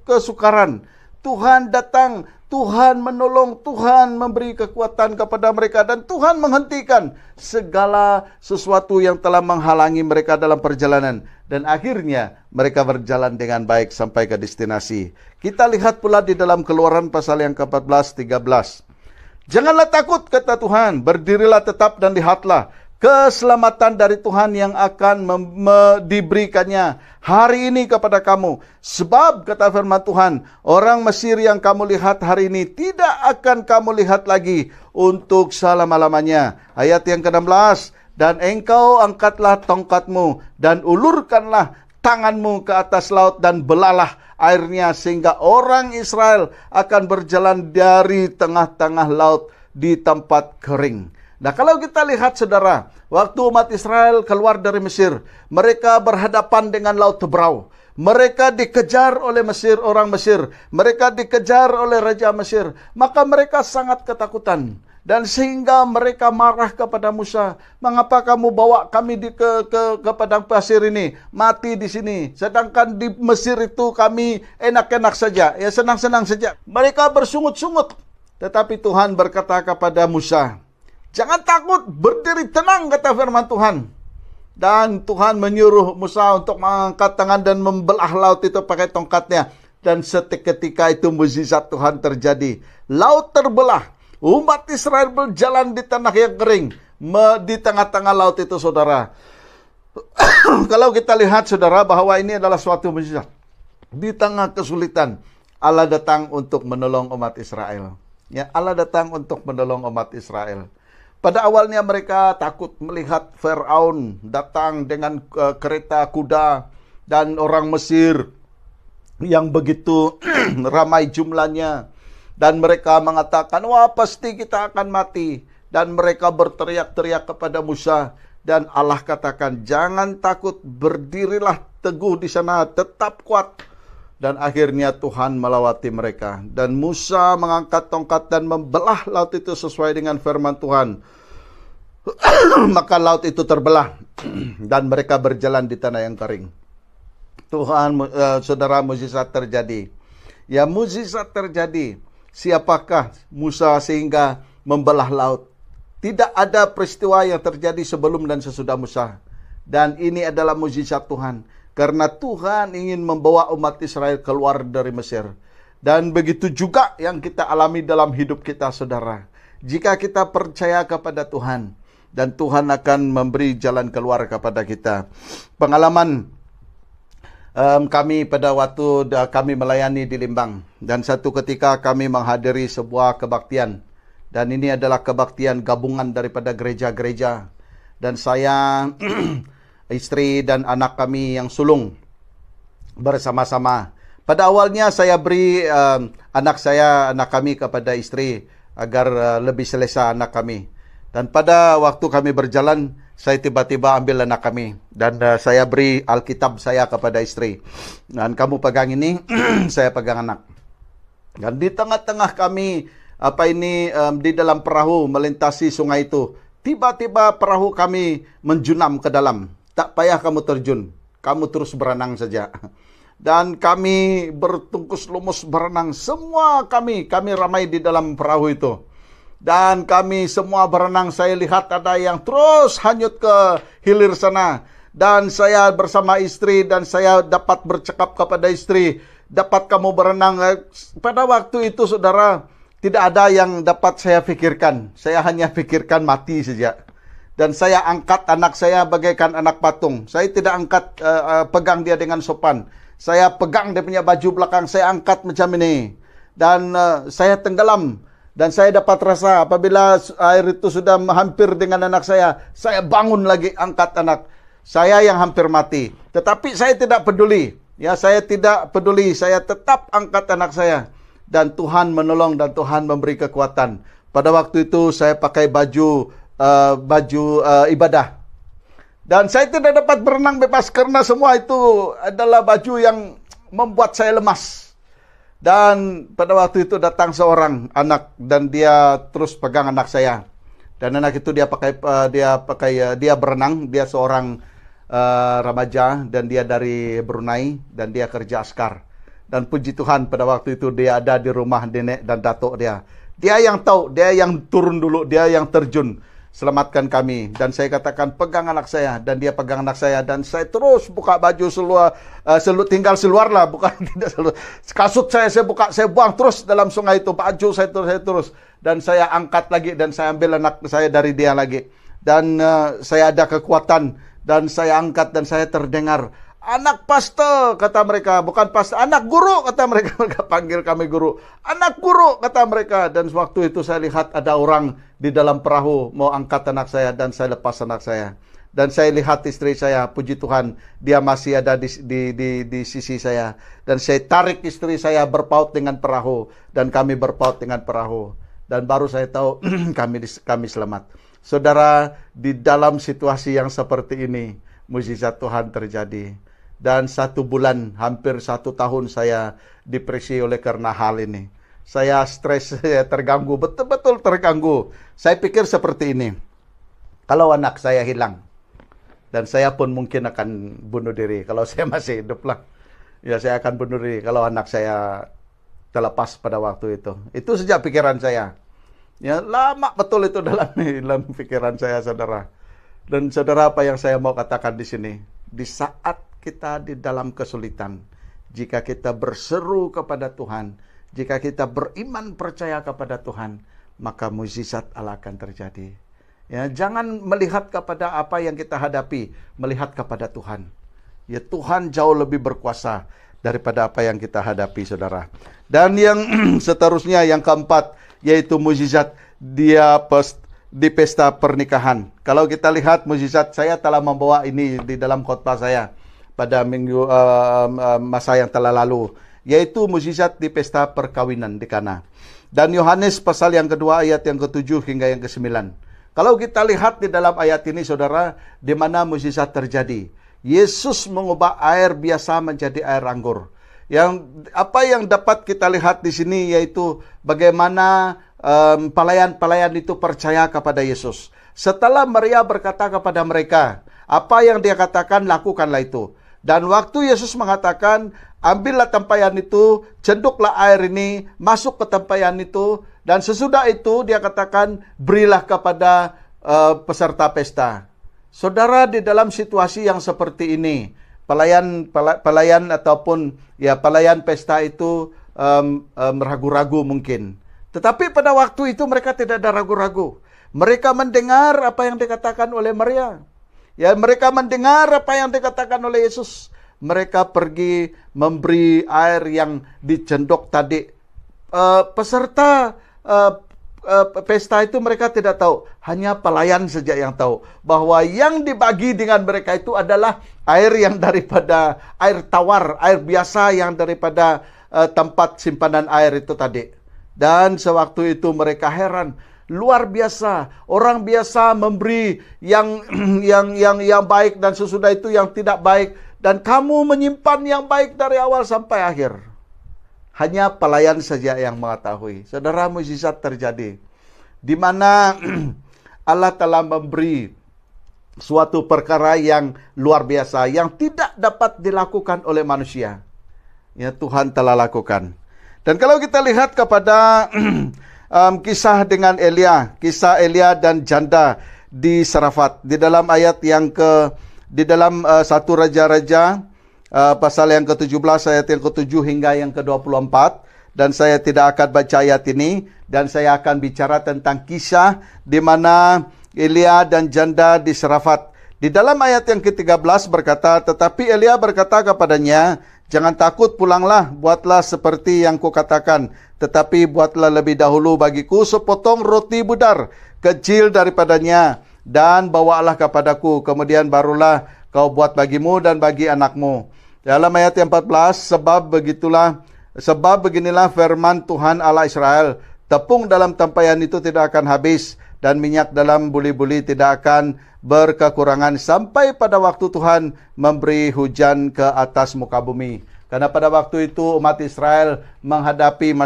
kesukaran, Tuhan datang, Tuhan menolong, Tuhan memberi kekuatan kepada mereka, dan Tuhan menghentikan segala sesuatu yang telah menghalangi mereka dalam perjalanan. Dan akhirnya mereka berjalan dengan baik sampai ke destinasi. Kita lihat pula di dalam Keluaran pasal yang ke-14, 13. "Janganlah takut," kata Tuhan, "berdirilah tetap dan lihatlah keselamatan dari Tuhan yang akan diberikannya hari ini kepada kamu. Sebab," kata firman Tuhan, "orang Mesir yang kamu lihat hari ini tidak akan kamu lihat lagi untuk selama-lamanya." Ayat yang ke-16, "Dan engkau angkatlah tongkatmu dan ulurkanlah tanganmu ke atas laut dan belalah airnya, sehingga orang Israel akan berjalan dari tengah-tengah laut di tempat kering." Nah, kalau kita lihat, saudara, waktu umat Israel keluar dari Mesir, mereka berhadapan dengan Laut Teberau. Mereka dikejar oleh orang Mesir. Mereka dikejar oleh Raja Mesir. Maka mereka sangat ketakutan. Dan sehingga mereka marah kepada Musa. "Mengapa kamu bawa kami ke padang pasir ini? Mati di sini. Sedangkan di Mesir itu kami enak-enak saja. Ya, senang-senang saja." Mereka bersungut-sungut. Tetapi Tuhan berkata kepada Musa, "Jangan takut, berdiri tenang," kata firman Tuhan. Dan Tuhan menyuruh Musa untuk mengangkat tangan dan membelah laut itu pakai tongkatnya. Dan seketika itu mukjizat Tuhan terjadi. Laut terbelah. Umat Israel berjalan di tanah yang kering. Di tengah-tengah laut itu, saudara. Kalau kita lihat, saudara, bahwa ini adalah suatu mukjizat. Di tengah kesulitan, Allah datang untuk menolong umat Israel. Ya, Allah datang untuk menolong umat Israel. Pada awalnya mereka takut melihat Firaun datang dengan kereta kuda dan orang Mesir yang begitu ramai jumlahnya. Dan mereka mengatakan, "Wah, pasti kita akan mati." Dan mereka berteriak-teriak kepada Musa. Dan Allah katakan, "Jangan takut, berdirilah teguh di sana, tetap kuat." Dan akhirnya Tuhan melawati mereka. Dan Musa mengangkat tongkat dan membelah laut itu sesuai dengan firman Tuhan. Maka laut itu terbelah. Dan mereka berjalan di tanah yang kering. Saudara, mukjizat terjadi. Ya, mukjizat terjadi. Siapakah Musa sehingga membelah laut? Tidak ada peristiwa yang terjadi sebelum dan sesudah Musa. Dan ini adalah mukjizat Tuhan. Karena Tuhan ingin membawa umat Israel keluar dari Mesir. Dan begitu juga yang kita alami dalam hidup kita, saudara. Jika kita percaya kepada Tuhan, dan Tuhan akan memberi jalan keluar kepada kita. Pengalaman kami pada waktu kami melayani di Limbang. Dan satu ketika kami menghadiri sebuah kebaktian. Dan ini adalah kebaktian gabungan daripada gereja-gereja. Dan saya, istri dan anak kami yang sulung bersama-sama. Pada awalnya saya beri anak kami kepada istri agar lebih selesa anak kami. Dan pada waktu kami berjalan, saya tiba-tiba ambil anak kami dan saya beri Alkitab saya kepada istri. Dan kamu pegang ini, saya pegang anak. Dan di tengah-tengah kami di dalam perahu melintasi sungai itu, tiba-tiba perahu kami menjunam ke dalam. Tak payah kamu terjun, kamu terus berenang saja. Dan kami bertungkus lumus berenang. Semua kami ramai di dalam perahu itu. Dan kami semua berenang, saya lihat ada yang terus hanyut ke hilir sana. Dan saya bersama istri dan saya dapat bercakap kepada istri, dapat kamu berenang. Pada waktu itu saudara, tidak ada yang dapat saya pikirkan. Saya hanya pikirkan mati saja. Dan saya angkat anak saya bagaikan anak patung. Saya tidak angkat pegang dia dengan sopan. Saya pegang dia punya baju belakang, saya angkat macam ini. Dan saya tenggelam. Dan saya dapat rasa apabila air itu sudah hampir dengan anak saya bangun lagi angkat anak. Saya yang hampir mati. Tetapi saya tidak peduli. Ya, saya tidak peduli. Saya tetap angkat anak saya. Dan Tuhan menolong dan Tuhan memberi kekuatan. Pada waktu itu saya pakai baju ibadah. Dan saya tidak dapat berenang bebas karena semua itu adalah baju yang membuat saya lemas. Dan pada waktu itu datang seorang anak dan dia terus pegang anak saya. Dan anak itu dia berenang, dia seorang remaja dan dia dari Brunei dan dia kerja askar. Dan puji Tuhan pada waktu itu dia ada di rumah nenek dan datuk dia. Dia yang tahu, dia yang turun dulu, dia yang terjun. Selamatkan kami. Dan saya katakan pegang anak saya. Dan dia pegang anak saya. Dan saya terus buka baju tinggal seluar lah. Bukan tidak seluar. Kasut saya buka, saya buang terus dalam sungai itu. Baju saya terus. Dan saya angkat lagi. Dan saya ambil anak saya dari dia lagi. Dan saya ada kekuatan. Dan saya angkat dan saya terdengar. Anak pastor, kata mereka. Bukan pastor, anak guru, kata mereka. Mereka panggil kami guru. Anak guru, kata mereka. Dan waktu itu saya lihat ada orang di dalam perahu mau angkat anak saya. Dan saya lepas anak saya. Dan saya lihat istri saya, puji Tuhan, dia masih ada di sisi saya. Dan saya tarik istri saya berpaut dengan perahu. Dan kami berpaut dengan perahu. Dan baru saya tahu kami selamat. Saudara, di dalam situasi yang seperti ini, mukjizat Tuhan terjadi. Dan 1 bulan, hampir 1 tahun saya depresi oleh karena hal ini. Saya stres, saya terganggu, betul-betul terganggu. Saya pikir seperti ini. Kalau anak saya hilang, dan saya pun mungkin akan bunuh diri. Kalau saya masih hidup lah. Ya, saya akan bunuh diri kalau anak saya terlepas pada waktu itu. Itu sejak pikiran saya. Ya, lama betul itu dalam pikiran saya, saudara. Dan saudara, apa yang saya mau katakan di sini? Di saat kita di dalam kesulitan, jika kita berseru kepada Tuhan, jika kita beriman percaya kepada Tuhan, maka mukjizat Allah akan terjadi. Ya, jangan melihat kepada apa yang kita hadapi, melihat kepada Tuhan. Ya, Tuhan jauh lebih berkuasa daripada apa yang kita hadapi, saudara. Dan yang seterusnya, yang keempat, yaitu mukjizat di pesta pernikahan. Kalau kita lihat mukjizat, saya telah membawa ini di dalam khotbah saya pada minggu masa yang telah lalu, yaitu mukjizat di pesta perkawinan di Kana. Dan Yohanes pasal yang kedua ayat yang ke-7 hingga yang ke-9. Kalau kita lihat di dalam ayat ini, saudara, di mana mukjizat terjadi. Yesus mengubah air biasa menjadi air anggur. Apa yang dapat kita lihat di sini yaitu bagaimana pelayan-pelayan itu percaya kepada Yesus. Setelah Maria berkata kepada mereka, apa yang dia katakan, lakukanlah itu. Dan waktu Yesus mengatakan, ambillah tempayan itu, cenduklah air ini, masuk ke tempayan itu, dan sesudah itu dia katakan, berilah kepada peserta pesta. Saudara, di dalam situasi yang seperti ini, pelayan ataupun ya pelayan pesta itu ragu-ragu mungkin. Tetapi pada waktu itu mereka tidak ada ragu-ragu. Mereka mendengar apa yang dikatakan oleh Maria. Ya, mereka mendengar apa yang dikatakan oleh Yesus. Mereka pergi memberi air yang dicendok tadi. Peserta pesta itu mereka tidak tahu. Hanya pelayan saja yang tahu. Bahwa yang dibagi dengan mereka itu adalah air yang daripada air tawar, air biasa yang daripada tempat simpanan air itu tadi. Dan sewaktu itu mereka heran. Luar biasa. Orang biasa memberi yang baik dan sesudah itu yang tidak baik. Dan kamu menyimpan yang baik dari awal sampai akhir. Hanya pelayan saja yang mengetahui. Saudara, mukjizat terjadi. Di mana Allah telah memberi suatu perkara yang luar biasa. Yang tidak dapat dilakukan oleh manusia. Ya, Tuhan telah lakukan. Dan kalau kita lihat kepada kisah dengan Elia. Kisah Elia dan janda di Sarafat. Di dalam ayat yang di dalam satu Raja-Raja. Pasal yang ke-17 ayat yang ke-7 hingga yang ke-24. Dan saya tidak akan baca ayat ini. Dan saya akan bicara tentang kisah di mana Elia dan janda di Sarafat. Di dalam ayat yang ke-13 berkata, tetapi Elia berkata kepadanya, jangan takut, pulanglah, buatlah seperti yang kukatakan. Tetapi buatlah lebih dahulu bagiku sepotong roti budar kecil daripadanya. Dan bawalah kepadaku, kemudian barulah kau buat bagimu dan bagi anakmu. Dalam ayat yang 14, sebab beginilah firman Tuhan Allah Israel, tepung dalam tempayan itu tidak akan habis, dan minyak dalam buli-buli tidak akan berkekurangan, sampai pada waktu Tuhan memberi hujan ke atas muka bumi. Karena pada waktu itu umat Israel menghadapi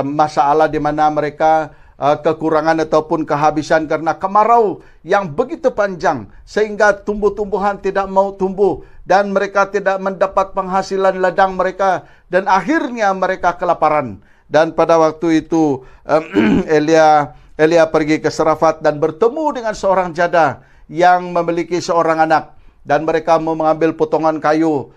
masalah di mana mereka kekurangan ataupun kehabisan karena kemarau yang begitu panjang sehingga tumbuh-tumbuhan tidak mau tumbuh dan mereka tidak mendapat penghasilan ladang mereka dan akhirnya mereka kelaparan. Dan pada waktu itu Elia pergi ke Sarafat dan bertemu dengan seorang janda yang memiliki seorang anak, dan mereka mau mengambil potongan kayu,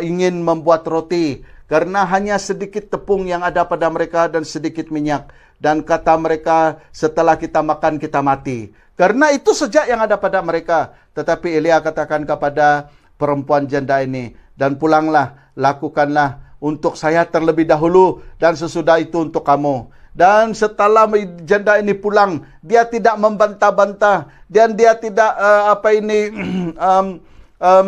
ingin membuat roti karena hanya sedikit tepung yang ada pada mereka dan sedikit minyak. Dan kata mereka, setelah kita makan kita mati. Karena itu saja yang ada pada mereka. Tetapi Elia katakan kepada perempuan janda ini, dan pulanglah, lakukanlah untuk saya terlebih dahulu, dan sesudah itu untuk kamu. Dan setelah janda ini pulang, dia tidak membantah-bantah, dan dia tidak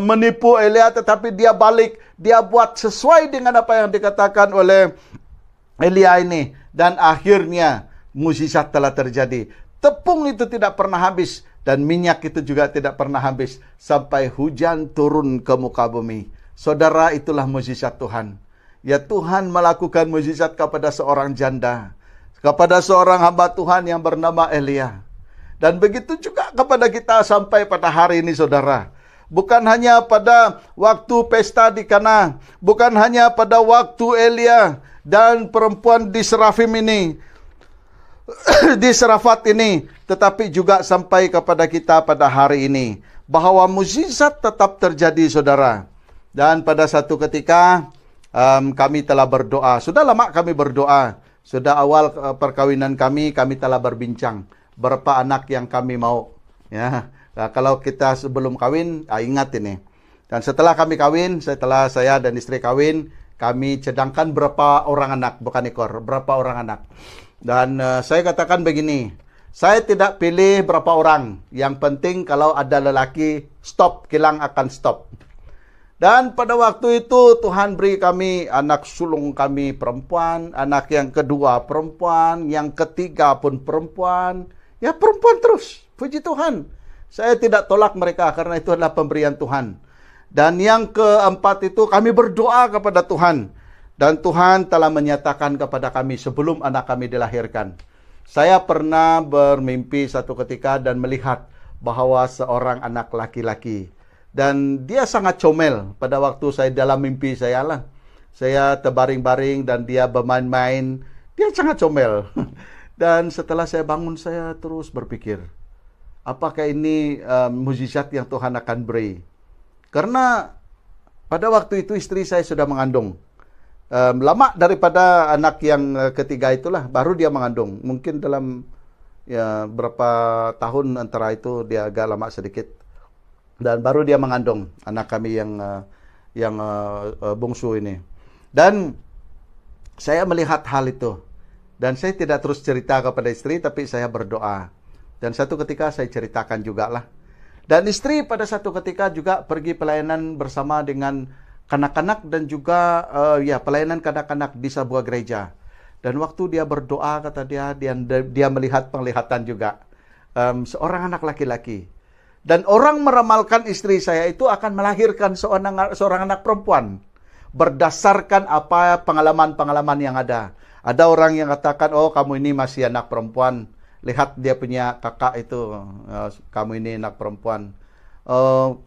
menipu Elia, tetapi dia balik, dia buat sesuai dengan apa yang dikatakan oleh Elia ini. Dan akhirnya mukjizat telah terjadi. Tepung itu tidak pernah habis dan minyak itu juga tidak pernah habis sampai hujan turun ke muka bumi. Saudara, itulah mukjizat Tuhan. Ya, Tuhan melakukan mukjizat kepada seorang janda, kepada seorang hamba Tuhan yang bernama Elia. Dan begitu juga kepada kita sampai pada hari ini, saudara. Bukan hanya pada waktu pesta di Kana, bukan hanya pada waktu Elia dan perempuan di Serafim ini, di Sarafat ini, tetapi juga sampai kepada kita pada hari ini, bahwa mukjizat tetap terjadi, saudara. Dan pada satu ketika kami telah berdoa. Sudah lama kami berdoa. Sudah awal perkawinan kami telah berbincang berapa anak yang kami mau. Ya, nah, kalau kita sebelum kawin, ingat ini. Dan setelah kami kawin, setelah saya dan istri kawin, kami cadangkan berapa orang anak, bukan ekor, berapa orang anak. Dan saya katakan begini, saya tidak pilih berapa orang. Yang penting kalau ada lelaki, stop, kilang akan stop. Dan pada waktu itu Tuhan beri kami anak sulung kami perempuan, anak yang kedua perempuan, yang ketiga pun perempuan. Ya, perempuan terus, puji Tuhan. Saya tidak tolak mereka karena itu adalah pemberian Tuhan. Dan yang keempat itu kami berdoa kepada Tuhan. Dan Tuhan telah menyatakan kepada kami sebelum anak kami dilahirkan. Saya pernah bermimpi satu ketika dan melihat bahwa seorang anak laki-laki. Dan dia sangat comel pada waktu saya dalam mimpi saya lah. Saya terbaring-baring dan dia bermain-main. Dia sangat comel. Dan setelah saya bangun saya terus berpikir, apakah ini mukjizat yang Tuhan akan beri? Karena pada waktu itu istri saya sudah mengandung. Lama daripada anak yang ketiga itulah, baru dia mengandung. Mungkin dalam berapa tahun antara itu dia agak lama sedikit. Dan baru dia mengandung anak kami yang bungsu ini. Dan saya melihat hal itu. Dan saya tidak terus cerita kepada istri, tapi saya berdoa. Dan satu ketika saya ceritakan juga lah. Dan istri pada satu ketika juga pergi pelayanan bersama dengan kanak-kanak dan juga pelayanan kanak-kanak di sebuah gereja. Dan waktu dia berdoa, kata dia melihat penglihatan juga. Seorang anak laki-laki. Dan orang meramalkan istri saya itu akan melahirkan seorang anak perempuan. Berdasarkan apa pengalaman-pengalaman yang ada. Ada orang yang katakan, oh kamu ini masih anak perempuan. Lihat dia punya kakak itu, kamu ini anak perempuan.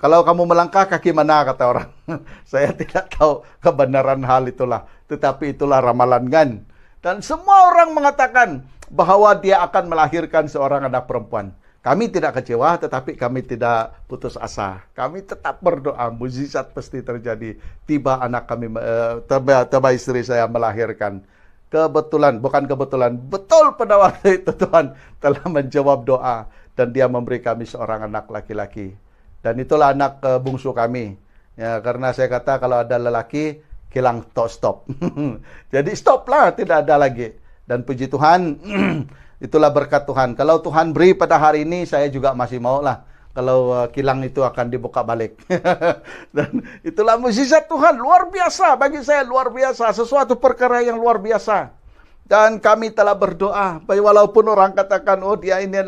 Kalau kamu melangkah kaki mana, kata orang. Saya tidak tahu kebenaran hal itulah. Tetapi itulah ramalan kan. Dan semua orang mengatakan bahwa dia akan melahirkan seorang anak perempuan. Kami tidak kecewa, tetapi kami tidak putus asa. Kami tetap berdoa, mukjizat pasti terjadi. Tiba anak kami, tiba istri saya melahirkan. Bukan kebetulan, betul pada waktu itu Tuhan telah menjawab doa. Dan dia memberi kami seorang anak laki-laki. Dan itulah anak bungsu kami. Ya, karena saya kata kalau ada lelaki, kilang stop. Jadi stop lah, tidak ada lagi. Dan puji Tuhan, itulah berkat Tuhan. Kalau Tuhan beri pada hari ini, saya juga masih mau lah. Kalau kilang itu akan dibuka balik. Dan itulah mukjizat Tuhan, luar biasa. Bagi saya luar biasa, sesuatu perkara yang luar biasa. Dan kami telah berdoa, walaupun orang katakan, oh dia ini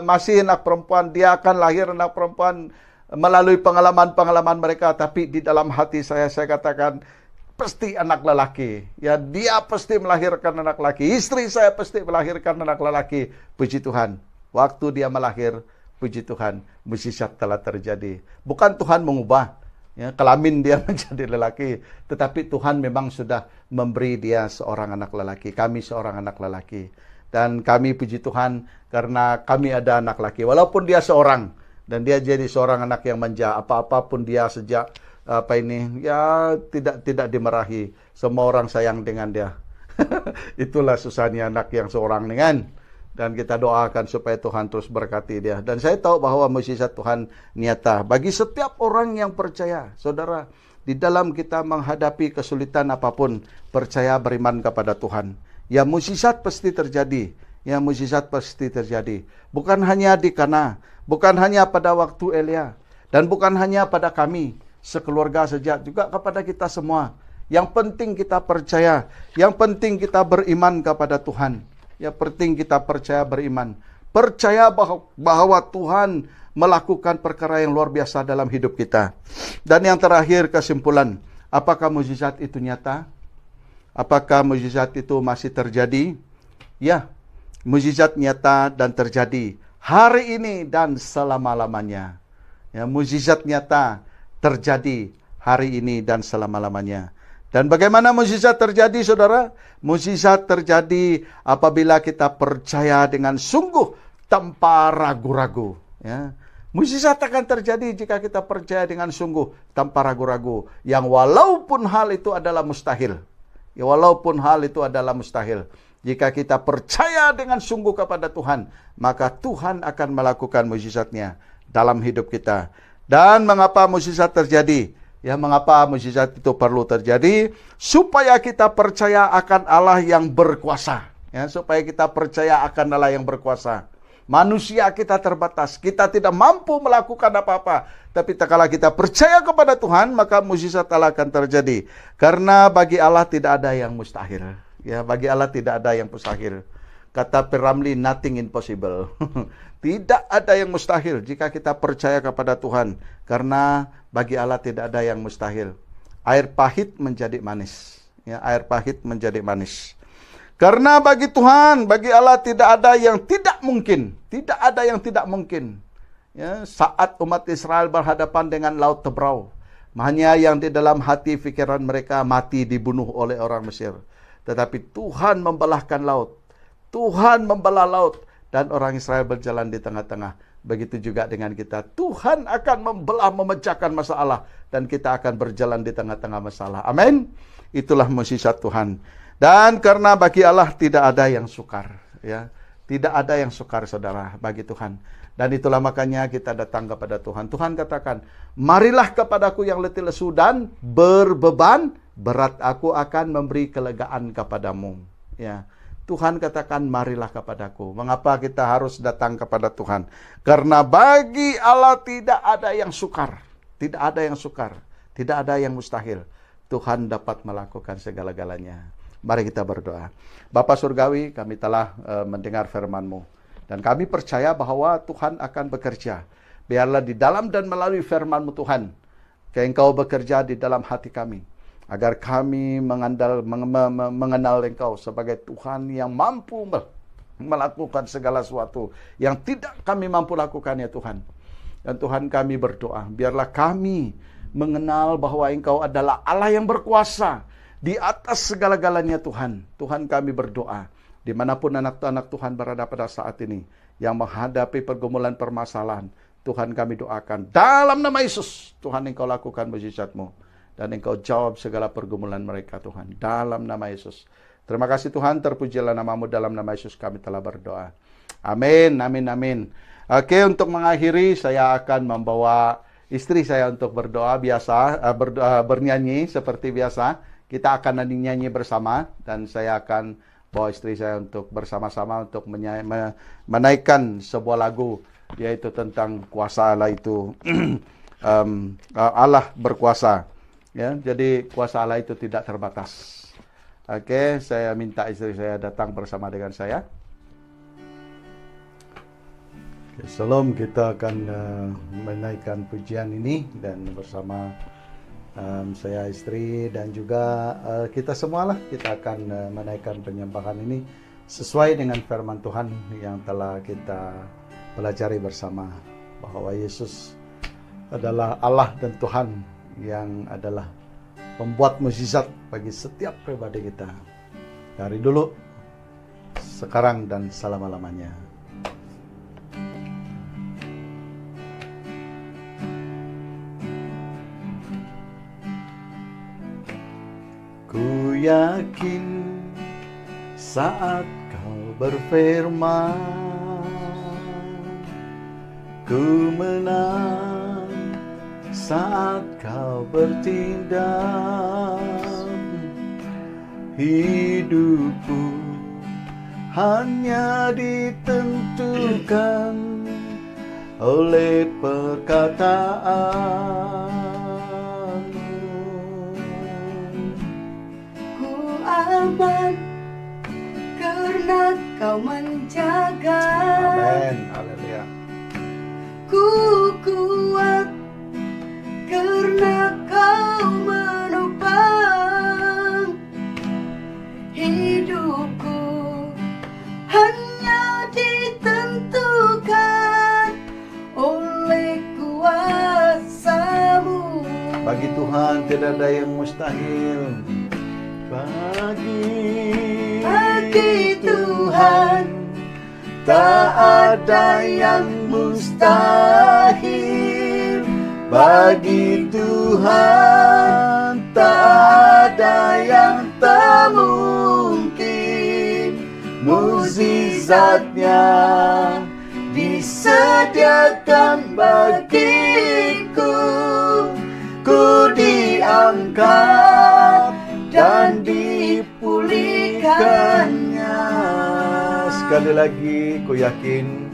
masih anak perempuan, dia akan lahir anak perempuan melalui pengalaman-pengalaman mereka. Tapi di dalam hati saya katakan, pasti anak lelaki. Ya, dia pasti melahirkan anak lelaki. Istri saya pasti melahirkan anak lelaki. Puji Tuhan. Waktu dia melahir, puji Tuhan, mukjizat telah terjadi. Bukan Tuhan mengubah kelamin dia menjadi lelaki, tetapi Tuhan memang sudah memberi dia seorang anak lelaki. Kami seorang anak lelaki. Dan kami puji Tuhan karena kami ada anak lelaki. Walaupun dia seorang dan dia jadi seorang anak yang manja, apa-apapun dia sejak tidak dimarahi. Semua orang sayang dengan dia. Itulah susahnya anak yang seorang dengan. Dan kita doakan supaya Tuhan terus berkati dia. Dan saya tahu bahwa mukjizat Tuhan nyata bagi setiap orang yang percaya. Saudara, di dalam kita menghadapi kesulitan apapun, percaya beriman kepada Tuhan. Ya, mukjizat pasti terjadi. Ya, mukjizat pasti terjadi. Bukan hanya di Kana, bukan hanya pada waktu Elia, dan bukan hanya pada kami sekeluarga saja, juga kepada kita semua. Yang penting kita percaya, yang penting kita beriman kepada Tuhan. Yang penting kita percaya beriman. Percaya bahwa Tuhan melakukan perkara yang luar biasa dalam hidup kita. Dan yang terakhir, kesimpulan. Apakah mukjizat itu nyata? Apakah mukjizat itu masih terjadi? Ya, mukjizat nyata dan terjadi hari ini dan selama-lamanya. Ya, mukjizat nyata terjadi hari ini dan selama-lamanya. Dan bagaimana mukjizat terjadi, saudara? Mukjizat terjadi apabila kita percaya dengan sungguh tanpa ragu-ragu. Ya. Mukjizat akan terjadi jika kita percaya dengan sungguh tanpa ragu-ragu. Yang walaupun hal itu adalah mustahil. Ya, walaupun hal itu adalah mustahil. Jika kita percaya dengan sungguh kepada Tuhan, maka Tuhan akan melakukan mukjizatnya dalam hidup kita. Dan mengapa mukjizat terjadi? Ya, mengapa mukjizat itu perlu terjadi? Supaya kita percaya akan Allah yang berkuasa. Ya, supaya kita percaya akan Allah yang berkuasa. Manusia kita terbatas. Kita tidak mampu melakukan apa-apa. Tapi kalau kita percaya kepada Tuhan, maka mukjizat Allah akan terjadi. Karena bagi Allah tidak ada yang mustahil. Ya, bagi Allah tidak ada yang mustahil. Kata Piramli, nothing impossible. Tidak ada yang mustahil jika kita percaya kepada Tuhan. Karena bagi Allah tidak ada yang mustahil. Air pahit menjadi manis. Ya, air pahit menjadi manis. Karena bagi Tuhan, bagi Allah tidak ada yang tidak mungkin. Tidak ada yang tidak mungkin. Ya, saat umat Israel berhadapan dengan Laut Tebrau, hanya yang di dalam hati pikiran mereka mati dibunuh oleh orang Mesir. Tetapi Tuhan membelahkan laut. Tuhan membelah laut. Dan orang Israel berjalan di tengah-tengah. Begitu juga dengan kita. Tuhan akan memecahkan masalah. Dan kita akan berjalan di tengah-tengah masalah. Amin. Itulah mukjizat Tuhan. Dan karena bagi Allah tidak ada yang sukar. Ya, tidak ada yang sukar, saudara, bagi Tuhan. Dan itulah makanya kita datang kepada Tuhan. Tuhan katakan, marilah kepadaku yang letih lesu dan berbeban berat, aku akan memberi kelegaan kepadamu. Ya. Tuhan katakan, marilah kepadaku. Mengapa kita harus datang kepada Tuhan? Karena bagi Allah tidak ada yang sukar. Tidak ada yang sukar. Tidak ada yang mustahil. Tuhan dapat melakukan segala-galanya. Mari kita berdoa. Bapa Surgawi, kami telah mendengar firman-Mu. Dan kami percaya bahwa Tuhan akan bekerja. Biarlah di dalam dan melalui firman-Mu Tuhan, Engkau bekerja di dalam hati kami. Agar kami mengenal Engkau sebagai Tuhan yang mampu melakukan segala sesuatu yang tidak kami mampu lakukan ya Tuhan. Dan Tuhan kami berdoa, biarlah kami mengenal bahwa Engkau adalah Allah yang berkuasa di atas segala-galanya Tuhan. Tuhan kami berdoa, dimanapun anak-anak Tuhan berada pada saat ini, yang menghadapi pergumulan permasalahan, Tuhan kami doakan, dalam nama Yesus, Tuhan Engkau lakukan mujizat-Mu. Dan Engkau jawab segala pergumulan mereka Tuhan. Dalam nama Yesus. Terima kasih Tuhan. Terpujilah nama-Mu. Dalam nama Yesus kami telah berdoa. Amin. Amin. Amin. Oke, untuk mengakhiri saya akan membawa istri saya untuk berdoa biasa. Bernyanyi seperti biasa. Kita akan nyanyi bersama. Dan saya akan bawa istri saya untuk bersama-sama untuk menaikkan sebuah lagu. Yaitu tentang kuasa Allah itu. Allah berkuasa. Ya, jadi kuasa Allah itu tidak terbatas. Oke, saya minta istri saya datang bersama dengan saya. Oke, sebelum kita akan menaikkan pujian ini dan bersama saya istri dan juga kita semualah kita akan menaikkan penyembahan ini sesuai dengan firman Tuhan yang telah kita pelajari bersama bahwa Yesus adalah Allah dan Tuhan yang adalah pembuat mukjizat bagi setiap pribadi kita. Dari dulu, sekarang, dan selama-lamanya. Ku yakin saat kau berfirman, ku menang saat kau bertindak. Hidupku hanya ditentukan oleh perkataanmu. Ku aman karena kau menjaga. Amin. Haleluya. Ku kuat karena kau menopang hidupku, hanya ditentukan oleh kuasa-Mu. Bagi Tuhan tidak ada yang mustahil. Bagi Tuhan tak ada yang mustahil. Bagi Tuhan tak ada yang tak mungkin. Mukjizatnya disediakan bagiku. Ku diangkat dan dipulihkannya. Sekali lagi ku yakin.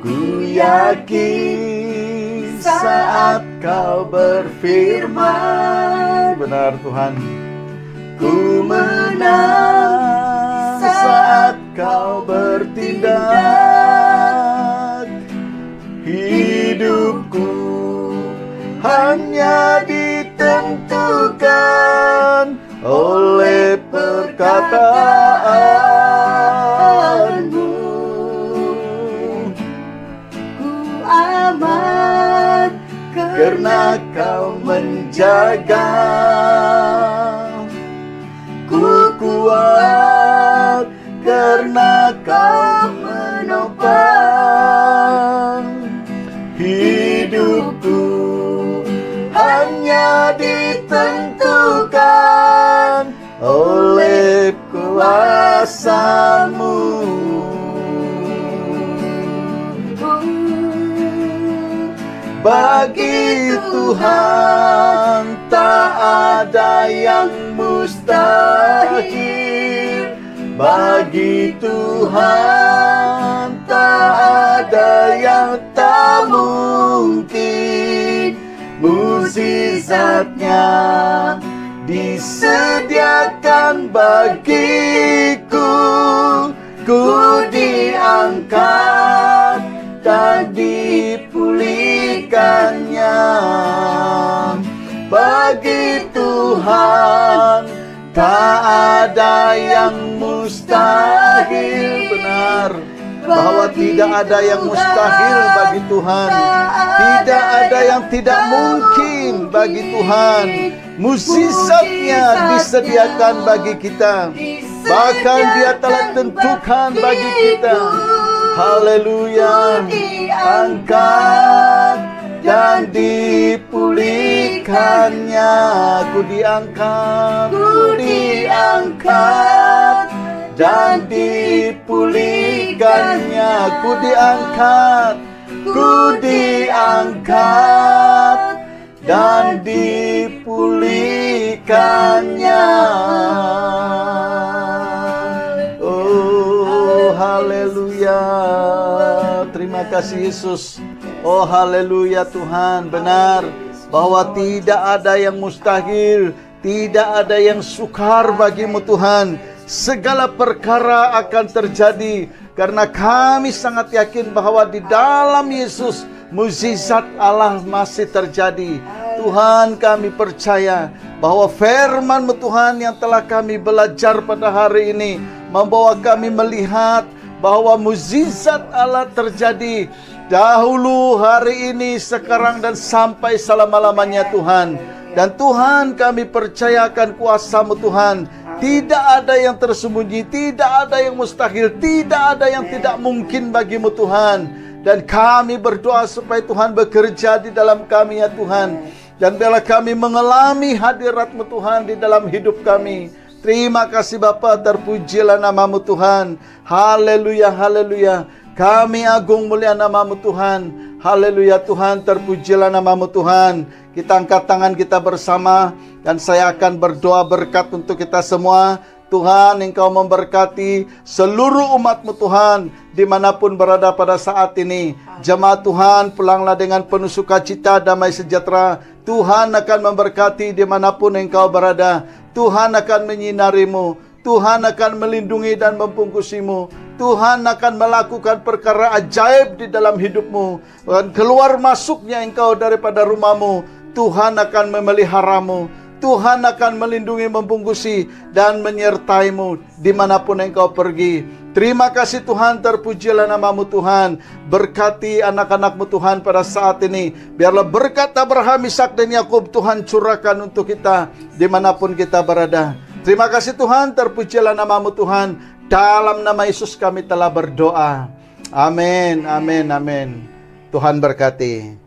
Ku yakin saat kau berfirman, benar Tuhan, ku menang saat kau bertindak. Hidupku hanya ditentukan oleh perkataanmu. Aman karena kau menjaga. Ku kuat karena kau menopang hidupku, hanya ditentukan oleh kuasa-Mu. Bagi Tuhan tak ada yang mustahil. Bagi Tuhan tak ada yang tak mungkin. Mukjizatnya disediakan bagiku. Ku diangkat dan dipulihkannya. Bagi Tuhan tak ada yang mustahil. Benar bahwa tidak ada yang mustahil bagi Tuhan. Tidak ada yang tidak mungkin bagi Tuhan. Mukjizatnya disediakan bagi kita. Bahkan Dia telah tentukan bagi kita. Haleluya. Angkat dan dipulihkannya. Ku diangkat, ku diangkat dan dipulihkannya. Ku diangkat, ku diangkat dan dipulihkannya. Oh, haleluya. Terima kasih Yesus. Oh, haleluya Tuhan. Benar bahwa tidak ada yang mustahil, tidak ada yang sukar bagimu Tuhan. Segala perkara akan terjadi karena kami sangat yakin bahwa di dalam Yesus mukjizat Allah masih terjadi. Tuhan, kami percaya bahwa firman-Mu Tuhan yang telah kami belajar pada hari ini membawa kami melihat bahwa mukjizat Allah terjadi dahulu, hari ini, sekarang dan sampai selama-lamanya Tuhan. Dan Tuhan, kami percayakan kuasa-Mu Tuhan. Tidak ada yang tersembunyi, tidak ada yang mustahil, tidak ada yang tidak mungkin bagi-Mu Tuhan. Dan kami berdoa supaya Tuhan bekerja di dalam kami ya Tuhan. Dan bila kami mengalami hadirat-Mu Tuhan di dalam hidup kami. Terima kasih Bapa, terpujilah nama-Mu Tuhan. Haleluya, haleluya. Kami agung mulia nama-Mu Tuhan. Haleluya Tuhan, terpujilah nama-Mu Tuhan. Kita angkat tangan kita bersama dan saya akan berdoa berkat untuk kita semua. Tuhan, Engkau memberkati seluruh umat-Mu Tuhan dimanapun berada pada saat ini. Jemaat Tuhan, pulanglah dengan penuh sukacita, damai sejahtera. Tuhan akan memberkati dimanapun Engkau berada. Tuhan akan menyinarimu. Tuhan akan melindungi dan membungkusimu. Tuhan akan melakukan perkara ajaib di dalam hidupmu. Dan keluar masuknya engkau daripada rumahmu, Tuhan akan memeliharamu. Tuhan akan melindungi, membungkusi, dan menyertaimu dimanapun engkau pergi. Terima kasih Tuhan, terpujilah nama-Mu Tuhan. Berkati anak-anak-Mu Tuhan pada saat ini. Biarlah berkat Abraham, Ishak, dan Yakub Tuhan curahkan untuk kita dimanapun kita berada. Terima kasih Tuhan, terpujilah nama-Mu Tuhan. Dalam nama Yesus kami telah berdoa. Amin, amin, amin. Tuhan berkati.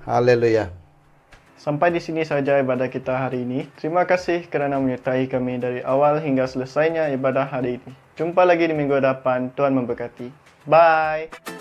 Haleluya. Sampai di sini saja ibadah kita hari ini. Terima kasih kerana menyertai kami dari awal hingga selesainya ibadah hari ini. Jumpa lagi di minggu depan. Tuhan memberkati. Bye.